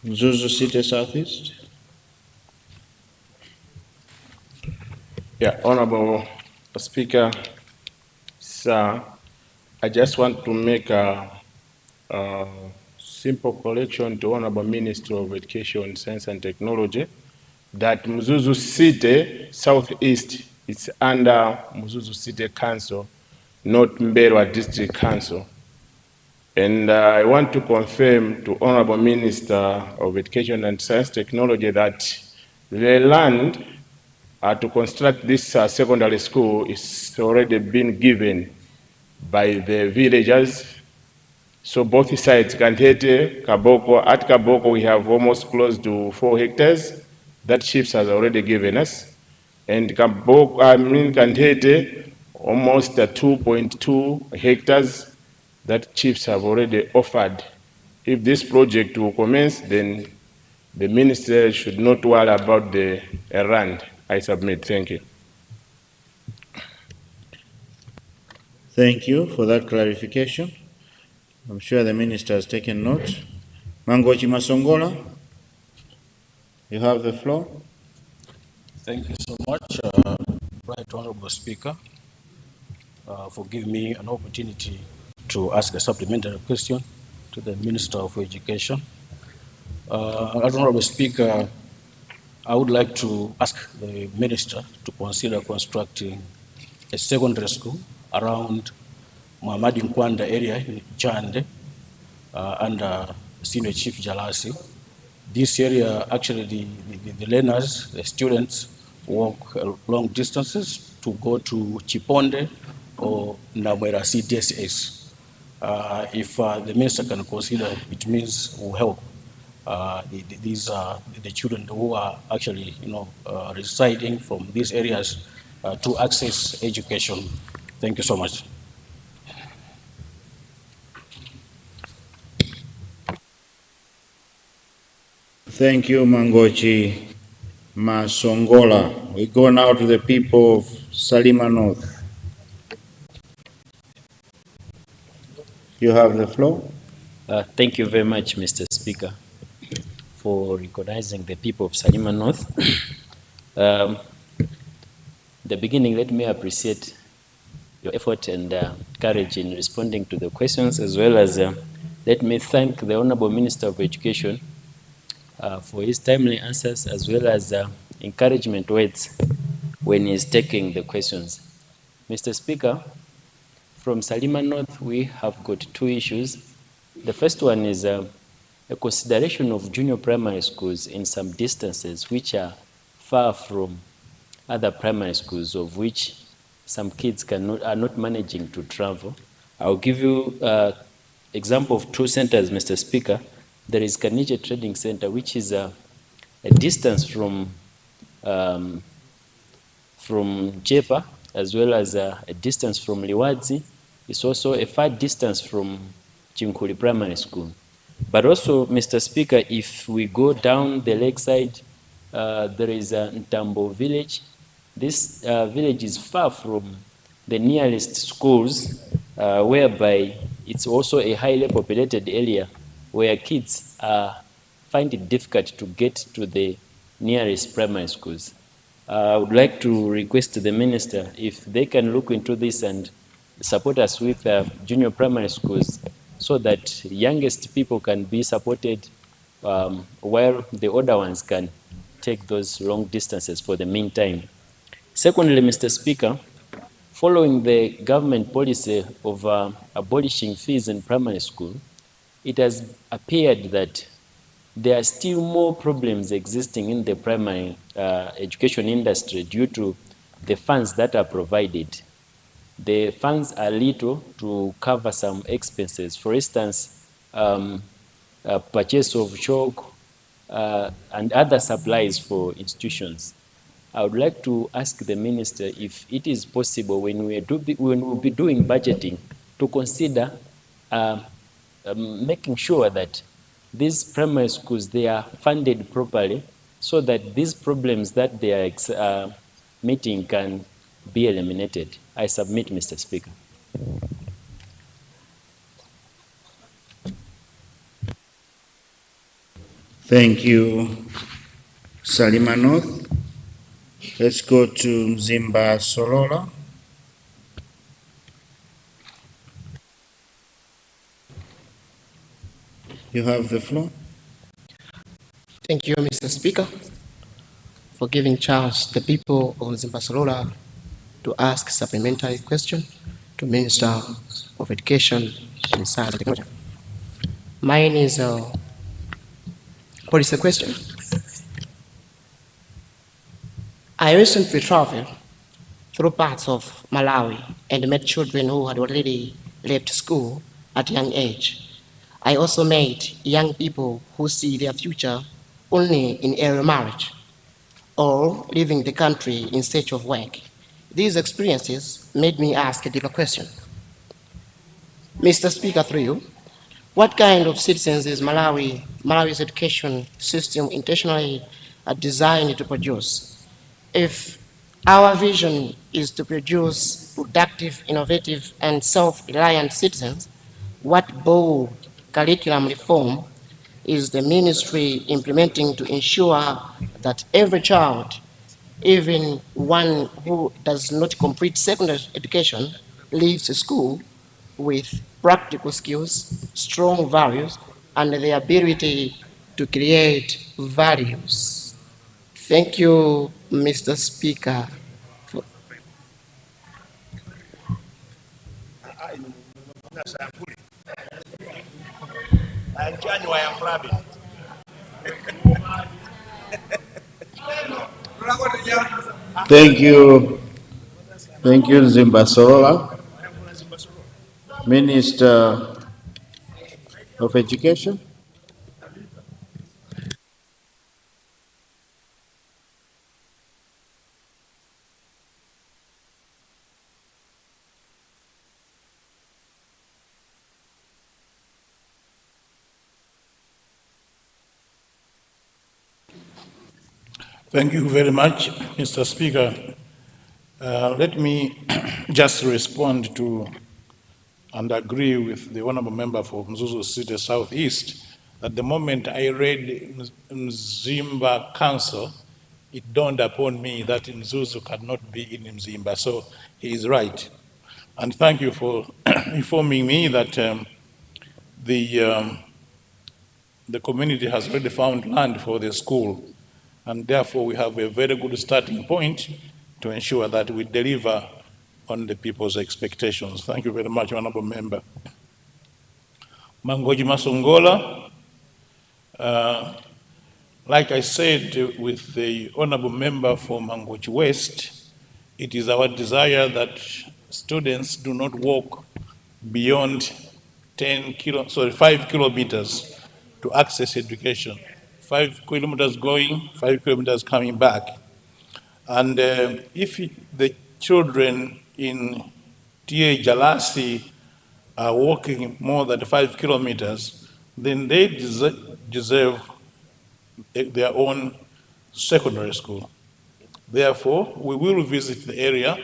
Mzuzu City Southeast. Yeah, Honorable Speaker, sir, I just want to make a simple correction to Honorable Minister of Education, Science and Technology that Mzuzu City Southeast is under Mzuzu City Council, not Mberwa District Council. And I want to confirm to Honorable Minister of Education and Science Technology that the land to construct this secondary school is already been given by the villagers. So both sides, Kantete, Kaboko, at Kaboko we have almost close to 4 hectares that chiefs has already given us. And Kaboko, Kantete, almost 2.2 hectares that chiefs have already offered. If this project will commence, then the minister should not worry about the land. I submit. Thank you. Thank you for that clarification. I'm sure the minister has taken note. Mangochi Masongola, you have the floor. Thank you so much, Right Honorable Speaker, for giving me an opportunity to ask a supplementary question to the Minister of Education. Honorable Speaker, I would like to ask the Minister to consider constructing a secondary school around Muhammad Nkwanda area in Chande under Senior Chief Jalasi. This area, actually, the learners, the students, walk long distances to go to Chiponde or Namwera CDSS. If the minister can consider, it means will help these are the children who are actually, residing from these areas to access education. Thank you so much. Thank you, Mangochi Masongola. We go now to the people of Salima North. You have the floor. Thank you very much, Mr. Speaker, for recognizing the people of Salima North. The beginning, let me appreciate your effort and courage in responding to the questions, as well as let me thank the Honorable Minister of Education for his timely answers, as well as encouragement words when he's taking the questions. Mr. Speaker, from Salima North, we have got 2 issues. The first one is a consideration of junior primary schools in some distances which are far from other primary schools, of which some kids are not managing to travel. I'll give you example of 2 centers, Mr. Speaker. There is Kanije Trading Center, which is a distance from Jepa, as well as a distance from Liwadzi. It's also a far distance from Chinkuli Primary School. But also, Mr. Speaker, if we go down the lakeside, there is a Ntambo village. This village is far from the nearest schools, whereby it's also a highly populated area where kids find it difficult to get to the nearest primary schools. I would like to request the minister if they can look into this and support us with junior primary schools so that youngest people can be supported while the older ones can take those long distances for the meantime. Secondly, Mr. Speaker, following the government policy of abolishing fees in primary school, it has appeared that there are still more problems existing in the primary education industry due to the funds that are provided. The funds are little to cover some expenses. For instance, purchase of chalk and other supplies for institutions. I would like to ask the minister if it is possible when we'll be doing budgeting to consider making sure that these primary schools, they are funded properly so that these problems that they are meeting can be eliminated. I submit, Mr. Speaker. Thank you, Salima North. Let's go to Mzimba Solola. You have the floor. Thank you, Mr. Speaker, for giving chance the people of Zimbasolola to ask supplementary question to Minister of Education and Science and Technology. Mine is a policy question. I recently traveled through parts of Malawi and met children who had already left school at a young age. I also met young people who see their future only in early marriage or leaving the country in search of work. These experiences made me ask a deeper question. Mr. Speaker, through you, what kind of citizens is Malawi's education system intentionally designed to produce? If our vision is to produce productive, innovative, and self-reliant citizens, what bold curriculum reform is the ministry implementing to ensure that every child, even one who does not complete secondary education, leaves school with practical skills, strong values, and the ability to create values? Thank you, Mr. Speaker. Thank you. Thank you, Zimbasolola. Minister of Education. Thank you very much, Mr. Speaker. Let me just respond to and agree with the honorable member for Mzuzu City Southeast that the moment I read Mzimba Council, it dawned upon me that Mzuzu cannot be in Mzimba, so he is right. And thank you for informing me that the community has already found land for the school, and therefore we have a very good starting point to ensure that we deliver on the people's expectations. Thank you very much, honorable member. Mangoji Masongola, like I said with the honorable member for Mangoji West, it is our desire that students do not walk beyond 5 kilometers to access education. 5 kilometers going, 5 kilometers coming back. And if the children in TA Jalasi are walking more than 5 kilometers, then they deserve their own secondary school. Therefore, we will visit the area,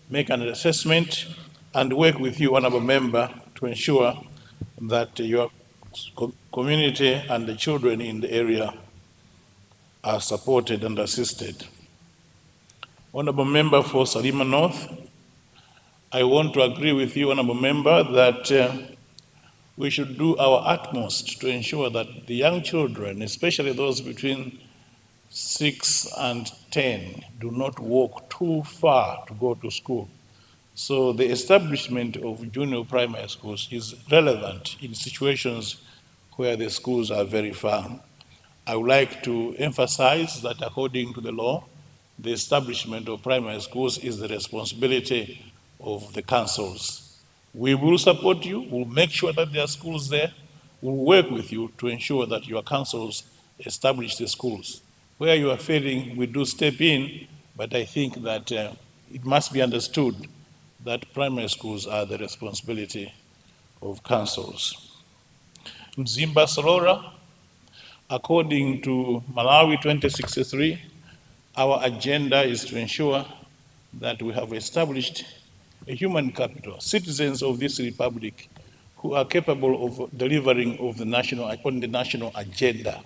make an assessment, and work with you, honorable member, to ensure that your community and the children in the area are supported and assisted. Honorable Member for Salima North, I want to agree with you, Honorable Member, that we should do our utmost to ensure that the young children, especially those between 6 and 10, do not walk too far to go to school. So the establishment of junior primary schools is relevant in situations where the schools are very far. I would like to emphasize that according to the law, the establishment of primary schools is the responsibility of the councils. We will support you, we'll make sure that there are schools there, we'll work with you to ensure that your councils establish the schools. Where you are failing, we do step in, but I think that it must be understood that primary schools are the responsibility of councils. Mzimba Sorora, according to Malawi 2063, our agenda is to ensure that we have established a human capital, citizens of this republic who are capable of delivering on the national agenda.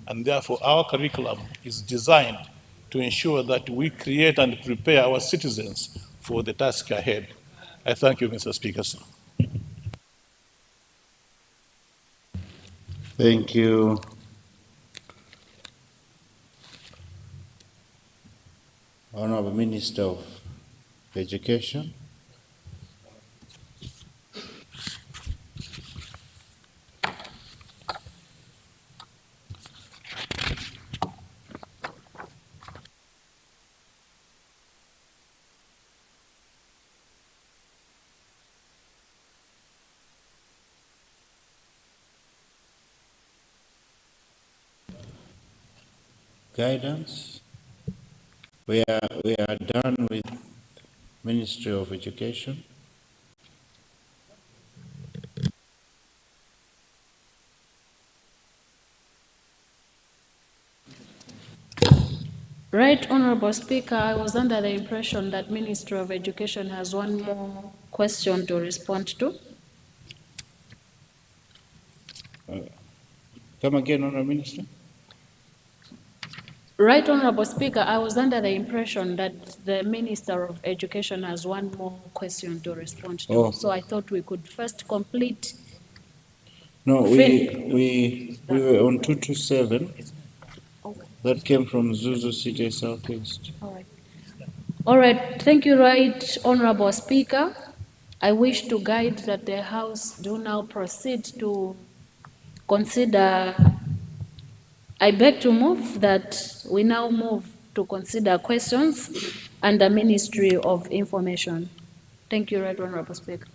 And therefore, our curriculum is designed to ensure that we create and prepare our citizens for the task ahead. I thank you, Mr. Speaker, sir. Thank you. Honorable Minister of Education. Guidance. We are done with Ministry of Education. Right, Honorable Speaker, I was under the impression that Ministry of Education has one more question to respond to. Come again, Honorable Minister. Right, Honorable Speaker, I was under the impression that the Minister of Education has one more question to respond to. Oh. So I thought we could first complete. No, we were on 227. That came from Zuzu City Southeast. All right. All right, thank you, right, Honorable Speaker. I wish to guide that the House do now proceed to consider. I beg to move that we now move to consider questions under Ministry of Information. Thank you, Right Honorable Speaker.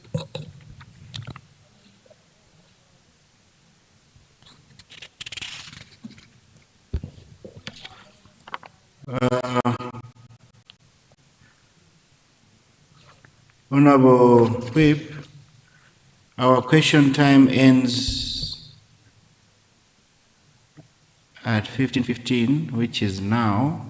Honorable Whip, our question time ends at 15:15, which is now.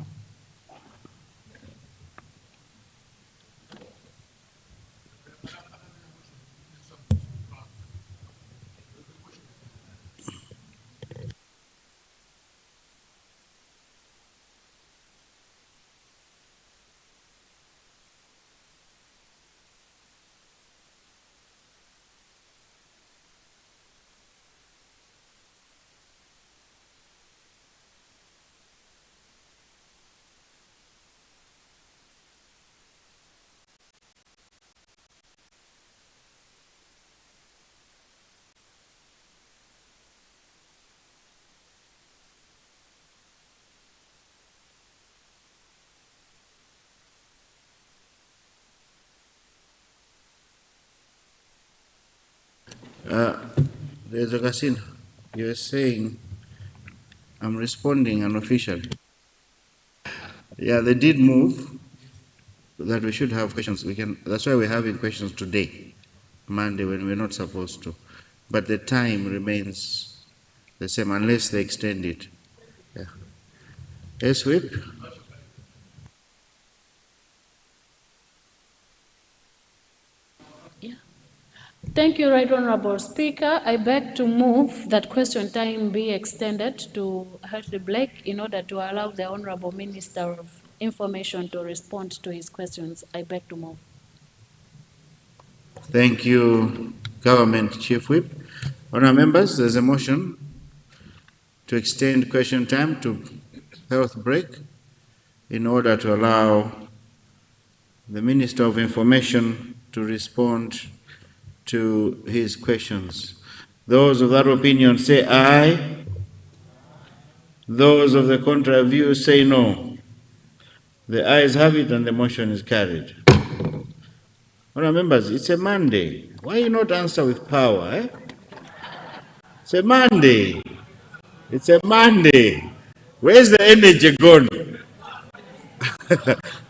There's a casino. You're saying I'm responding unofficially. Yeah, they did move that we should have questions. That's why we're having questions today, Monday, when we're not supposed to. But the time remains the same unless they extend it. Yeah. Yes, Whip? Thank you, Right Honorable Speaker. I beg to move that question time be extended to Hershey Blake in order to allow the Honorable Minister of Information to respond to his questions. I beg to move. Thank you, Government Chief Whip. Honourable members, there's a motion to extend question time to health break in order to allow the Minister of Information to respond to his questions. Those of that opinion say aye. Those of the contrary view say no. The ayes have it and the motion is carried. Honourable members, it's a Monday. Why you not answer with power? Eh? It's a Monday. It's a Monday. Where's the energy gone?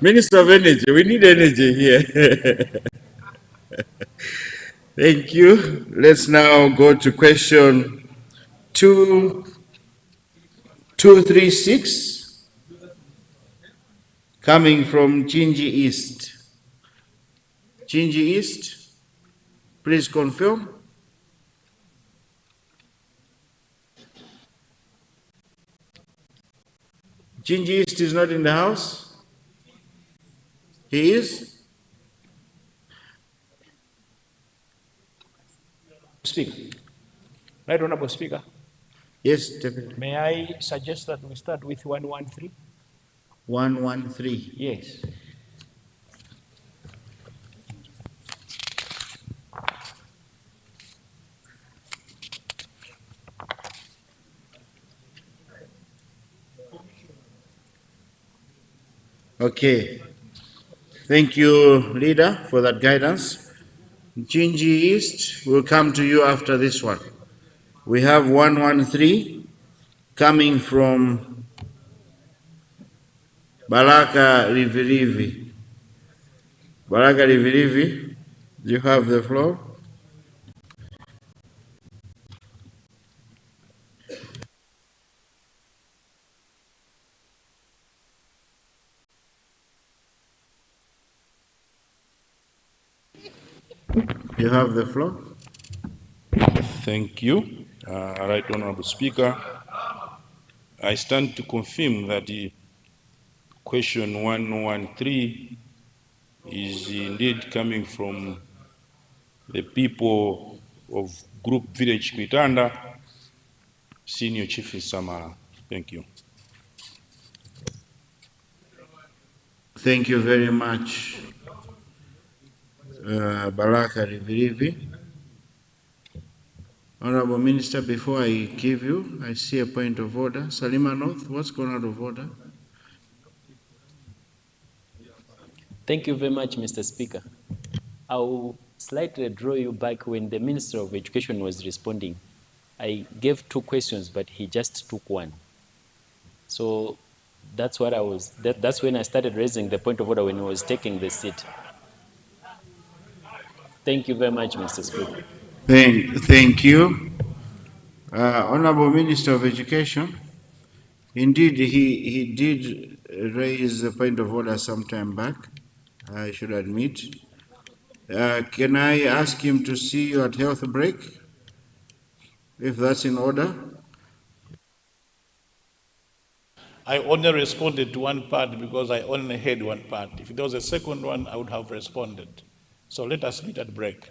Minister of Energy, we need energy here. Thank you. Let's now go to question 236, coming from Chinji East. Chinji East, please confirm. Chinji East is not in the house? He is? Speaker. Right Honorable Speaker. Yes, definitely. May I suggest that we start with 113? 113. Yes. Okay. Thank you, Leader, for that guidance. Chinji East will come to you after this one. We have 113 coming from Baraka Rivirivi. Baraka Rivirivi, you have the floor. You have the floor. Thank you, Right Honorable Speaker. I stand to confirm that the question 113 is indeed coming from the people of Group Village Mitanda, Senior Chief in Samara. Thank you. Thank you very much, Baraka Rivirivi. Honorable Minister, before I give you, I see a point of order. Salima North, what's gone out of order? Thank you very much, Mr. Speaker. I'll slightly draw you back when the Minister of Education was responding. I gave 2 questions, but he just took 1. So that's what that's when I started raising the point of order when he was taking the seat. Thank you very much, Mr. Speaker. Thank you. Honorable Minister of Education, indeed he did raise a point of order some time back, I should admit. Can I ask him to see you at health break, if that's in order? I only responded to one part because I only heard one part. If there was a second one, I would have responded. So let us meet at break.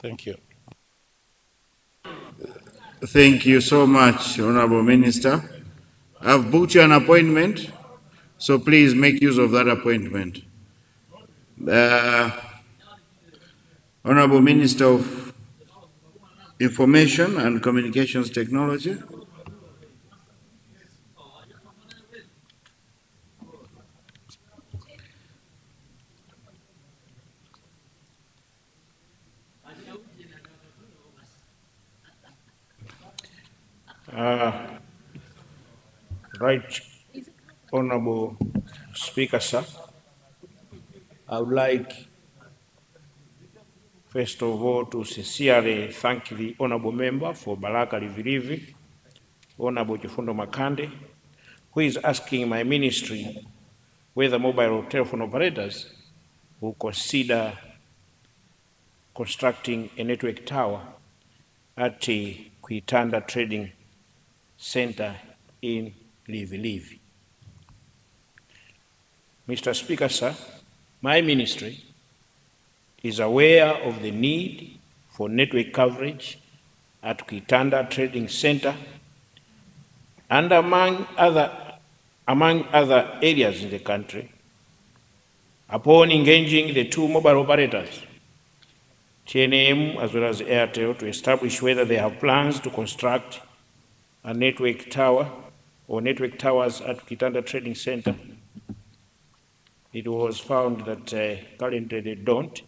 Thank you. Thank you so much, Honorable Minister. I've booked you an appointment, so please make use of that appointment. Honorable Minister of Information and Communications Technology. Right Honorable Speaker, sir. I would like, first of all, to sincerely thank the Honorable Member for Baraka Rivirivi, Honorable Chifundo Makande, who is asking my ministry whether mobile telephone operators will consider constructing a network tower at the Kuitanda Trading Center in Livi. Mr. Speaker, sir, my ministry is aware of the need for network coverage at Kuitanda Trading Center and among other areas in the country. Upon engaging the two mobile operators, TNM as well as Airtel, to establish whether they have plans to construct a network tower or network towers at Kuitanda Trading Center, it was found that currently they don't.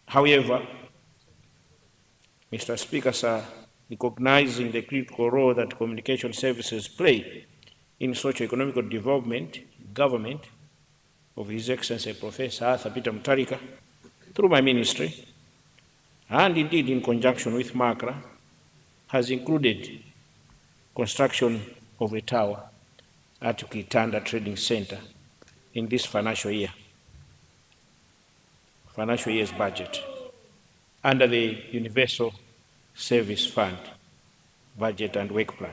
However, Mr. Speaker, sir, recognizing the critical role that communication services play in socio-economic development, government of His Excellency Professor Arthur Peter Mutharika, through my ministry, and indeed in conjunction with MACRA, has included construction of a tower at Kuitanda Trading Center in this financial year's budget, under the Universal Service Fund budget and work plan.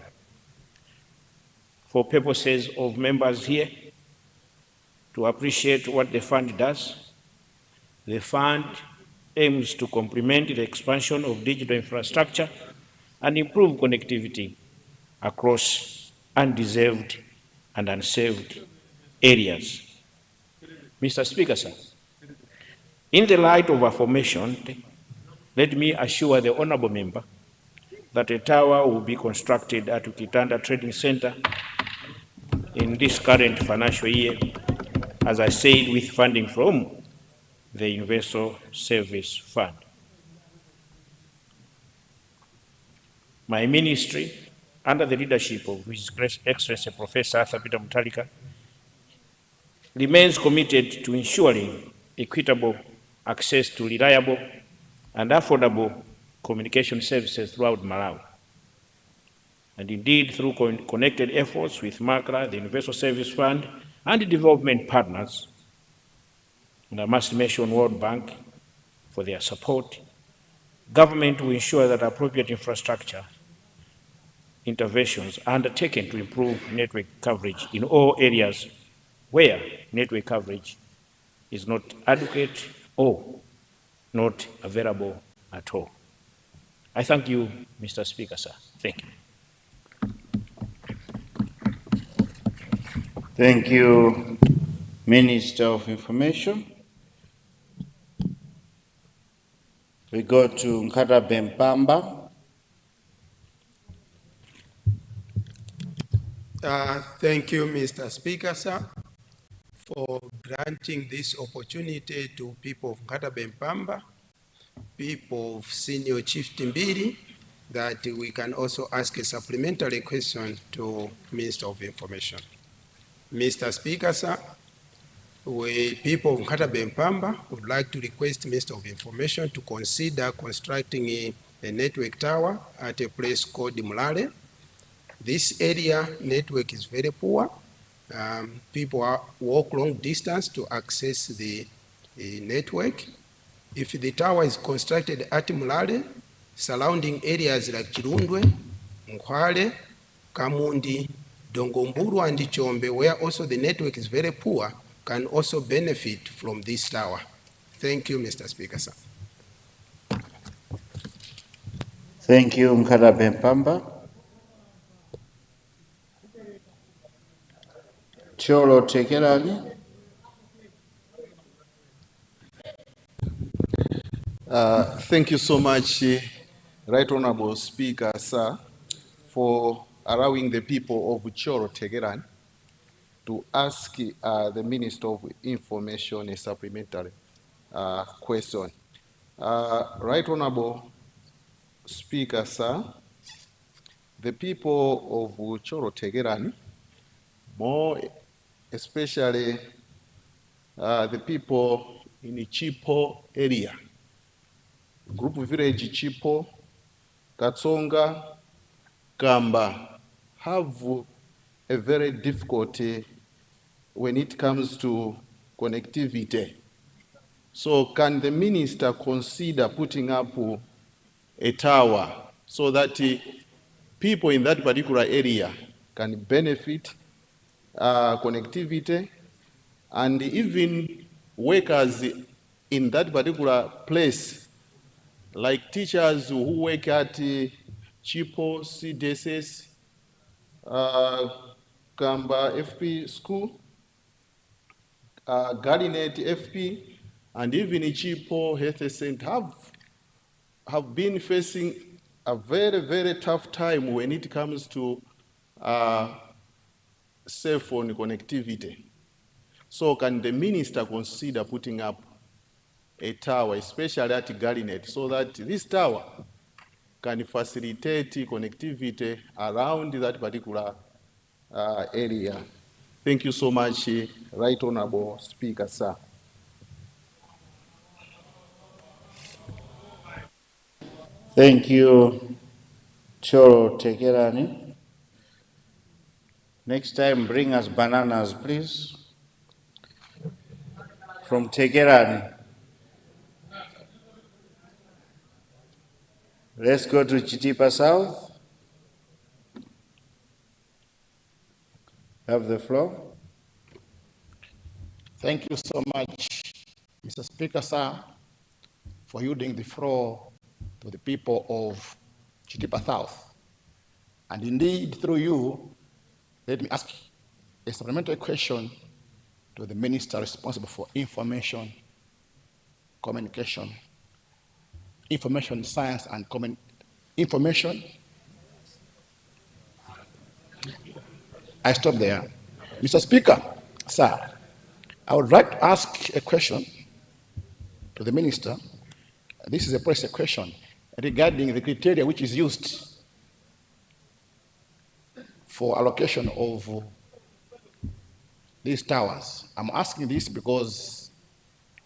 For purposes of members here to appreciate what the fund does, the fund aims to complement the expansion of digital infrastructure and improve connectivity across undeserved and unserved areas. Mr. Speaker, sir, in the light of aforementioned, let me assure the honourable member that a tower will be constructed at Kuitanda Trading Center in this current financial year, as I said, with funding from the Universal Service Fund. My ministry, under the leadership of His Excellency Professor Arthur Peter Mutharika, remains committed to ensuring equitable access to reliable and affordable communication services throughout Malawi. And indeed, through connected efforts with MACRA, the Universal Service Fund, and development partners, and I must mention World Bank for their support, government will ensure that appropriate infrastructure interventions are undertaken to improve network coverage in all areas where network coverage is not adequate or not available at all. I thank you, Mr. Speaker, sir. Thank you. Thank you, Minister of Information. We go to Nkata Bempamba. Thank you, Mr. Speaker, sir, for granting this opportunity to people of Nkata Bempamba, people of Senior Chief Timbiri, that we can also ask a supplementary question to Minister of Information. Mr. Speaker, sir, we people of Nkata Bempamba would like to request Minister of Information to consider constructing a network tower at a place called Mulale. This area network is very poor. People walk long distance to access the network. If the tower is constructed at Mulale, surrounding areas like Chirundwe, Nkwale, Kamundi, Dongomburu, and Chombe, where also the network is very poor, can also benefit from this tower. Thank you, Mr. Speaker, sir. Thank you, Nkata Bempamba. Cholo Tekerani. Thank you so much, Right Honorable Speaker, sir, for allowing the people of Choro Tegeran to ask the Minister of Information a supplementary question. Right Honorable Speaker, sir, the people of Choro Tegeran, more especially the people in the Chipo area, Group Village Chipo, Katsonga, Kamba, have a very difficulty when it comes to connectivity. So can the minister consider putting up a tower so that people in that particular area can benefit connectivity, and even workers in that particular place, like teachers who work at Chipo, CDSS, Kamba FP school, Garlinet FP, and even Chipo Health Center have been facing a very, very tough time when it comes to cell phone connectivity. So can the minister consider putting up a tower, especially at Garlinet, so that this tower can facilitate connectivity around that particular area? Thank you so much, Right Honorable Speaker, sir. Thank you, Choro Tekerani. Next time, bring us bananas, please. From Tekerani. Let's go to Chitipa South. Have the floor. Thank you so much, Mr. Speaker, sir, for yielding the floor to the people of Chitipa South. And indeed, through you, let me ask a supplementary question to the minister responsible for information, communication, information science and information. I stop there. Mr. Speaker, sir, I would like to ask a question to the minister. This is a press question regarding the criteria which is used for allocation of these towers. I'm asking this because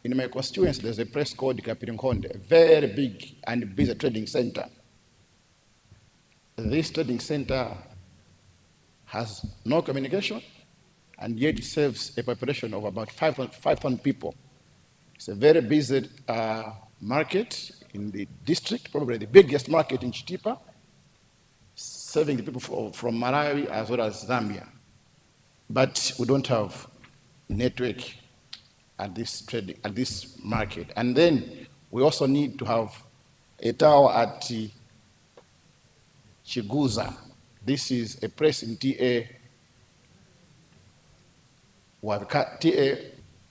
in my constituency there's a place called Kapirinkonde, a very big and busy trading center. This trading center has no communication, and yet it serves a population of about 500 people. It's a very busy market in the district, probably the biggest market in Chitipa, serving the people from Malawi as well as Zambia. But we don't have network at this market. And then we also need to have a tower at Chiguza. This is a place in TA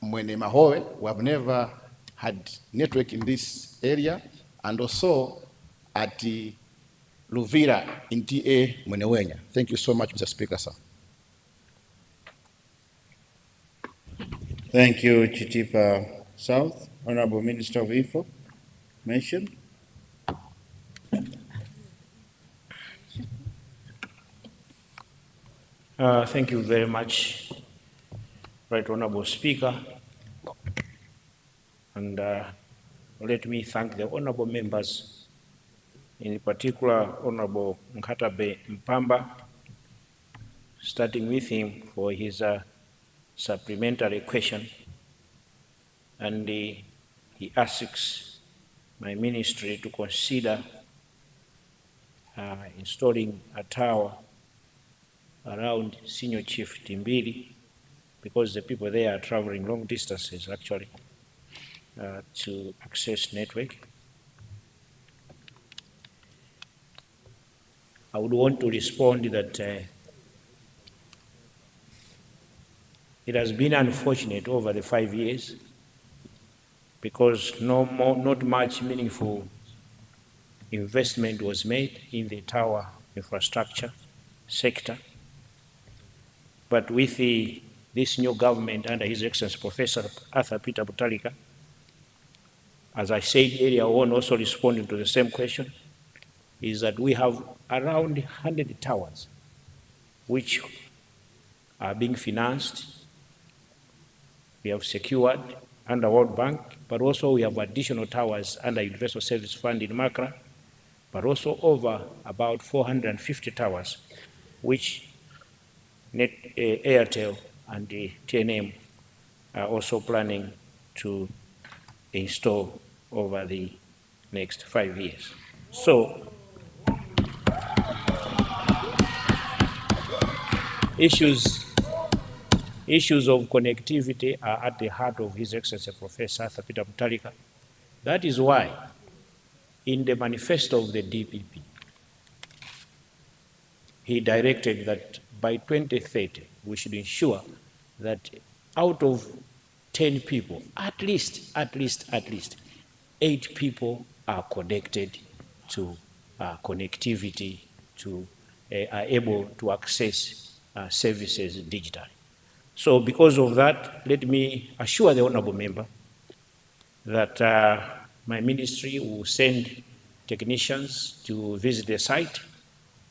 Mwene Mahoe. We have never had network in this area, and also at Luvira in TA Mwenewenya. Thank you so much, Mr. Speaker, sir. Thank you, Chitipa South. Honorable Minister of Information. Thank you very much, Right Honorable Speaker. And let me thank the honorable members, in particular Honorable Nkatabe Mpamba, starting with him for his supplementary question. And he asks my ministry to consider installing a tower around Senior Chief Timbiri, because the people there are traveling long distances actually to access network. I would want to respond that it has been unfortunate over the 5 years, because not much meaningful investment was made in the tower infrastructure sector. But with this new government under His Excellency Professor Arthur Peter Butalika, as I said earlier on, also responding to the same question, is that we have around 100 towers which are being financed. We have secured under World Bank, but also we have additional towers under Universal Service Fund in Makra, but also over about 450 towers which Airtel and the TNM are also planning to install over the next 5 years. So, issues of connectivity are at the heart of His Excellency Professor Arthur Peter Mutharika. That is why, in the manifesto of the DPP, he directed that by 2030, we should ensure that out of 10 people, at least 8 people are connected to connectivity, are able to access services digitally. So because of that, let me assure the honorable member that my ministry will send technicians to visit the site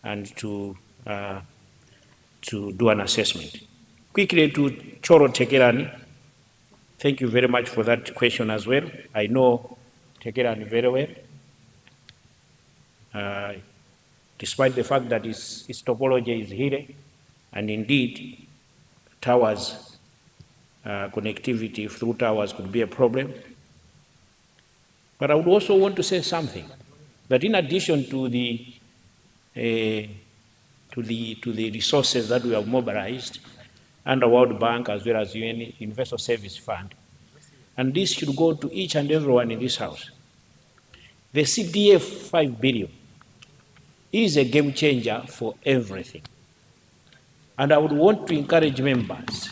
and to do an assessment. Quickly to Choro Tekerani, thank you very much for that question as well. I know Tekerani very well, despite the fact that its topology is here, and indeed towers, connectivity through towers could be a problem. But I would also want to say something, that in addition to the resources that we have mobilized under World Bank as well as UN Universal Service Fund, and this should go to each and everyone in this house. The CDF 5 billion is a game changer for everything. And I would want to encourage members.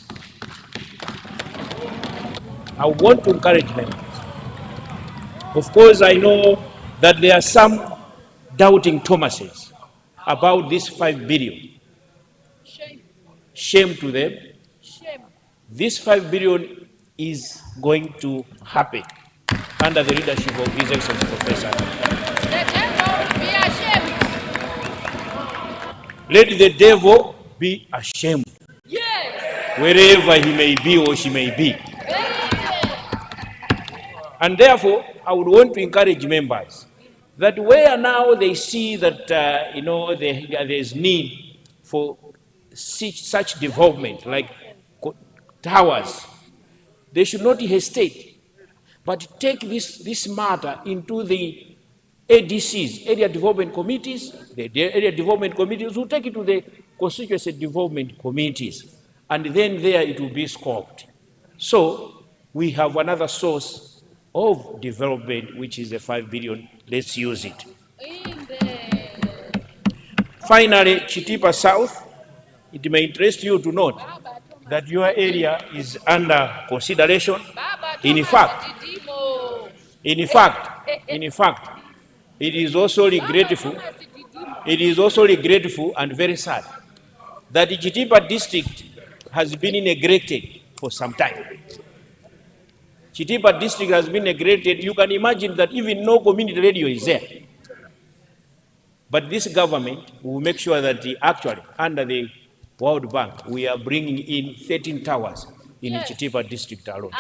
Of course, I know that there are some doubting Thomases about this 5 billion. Shame to them. This 5 billion is going to happen under the leadership of His Excellency Professor. Let the devil be ashamed. Yes. Wherever he may be or she may be. And therefore, I would want to encourage members that where now they see that there is need for such development like towers, they should not hesitate, but take this matter into the ADCs, area development committees. The area development committees will take it to the constituency development committees, and then there it will be scoped. So we have another source of development, which is the 5 billion. Let's use it. Finally, Chitipa South, it may interest you to note that your area is under consideration. In fact, it is also regretful. It is also regretful and very sad that the Chitipa district has been neglected for some time. Chitipa district has been neglected. You can imagine that even no community radio is there. But this government will make sure that actually, under the World Bank, we are bringing in 13 towers in Chitipa district alone.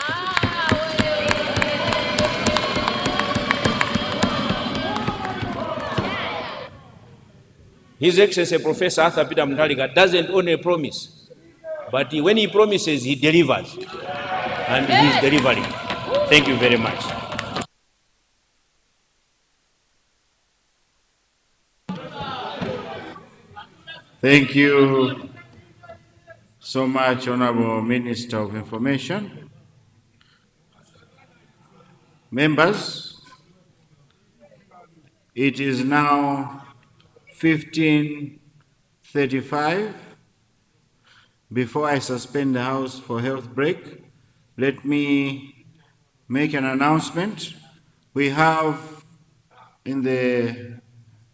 His Excellency Professor Arthur Peter Mutharika doesn't only promise, but when he promises, he delivers. And he is delivering. Thank you very much. Thank you so much, Honorable Minister of Information. Members, it is now 15:35. Before I suspend the House for health break, let me make an announcement. We have in the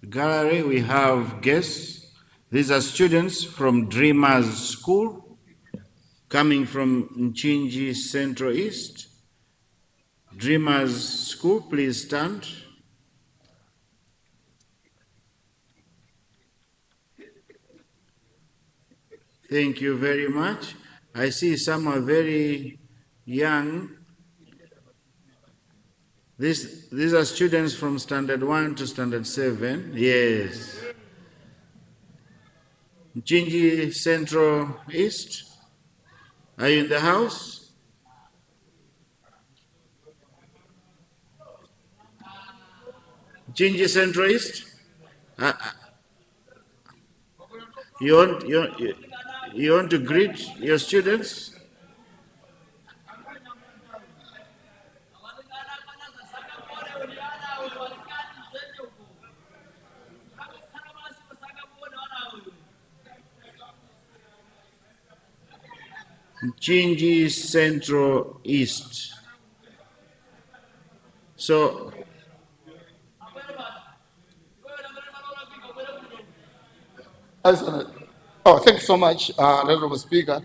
gallery, we have guests. These are students from Dreamers School coming from Nchinji Central East. Dreamers School, please stand. Thank you very much. I see some are very young. These are students from Standard 1 to Standard 7. Yes. Nchinji Central East. Are you in the house? Chinji Central East? You want to greet your students? Chinji Central East. So, Oh, thank you so much, Honorable Speaker.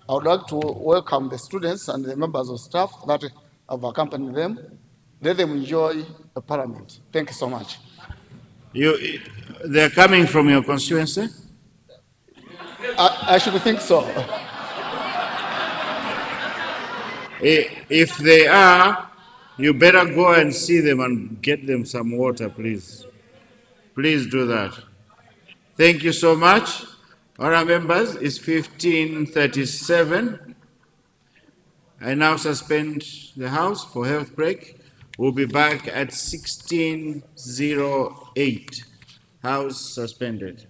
I would like to welcome the students and the members of staff that have accompanied them. Let them enjoy the Parliament. Thank you so much. they're coming from your constituency? I should think so. If they are, you better go and see them and get them some water, please. Please do that. Thank you so much. Honourable members, it's 15:37. I now suspend the House for health break. We'll be back at 16:08. House suspended.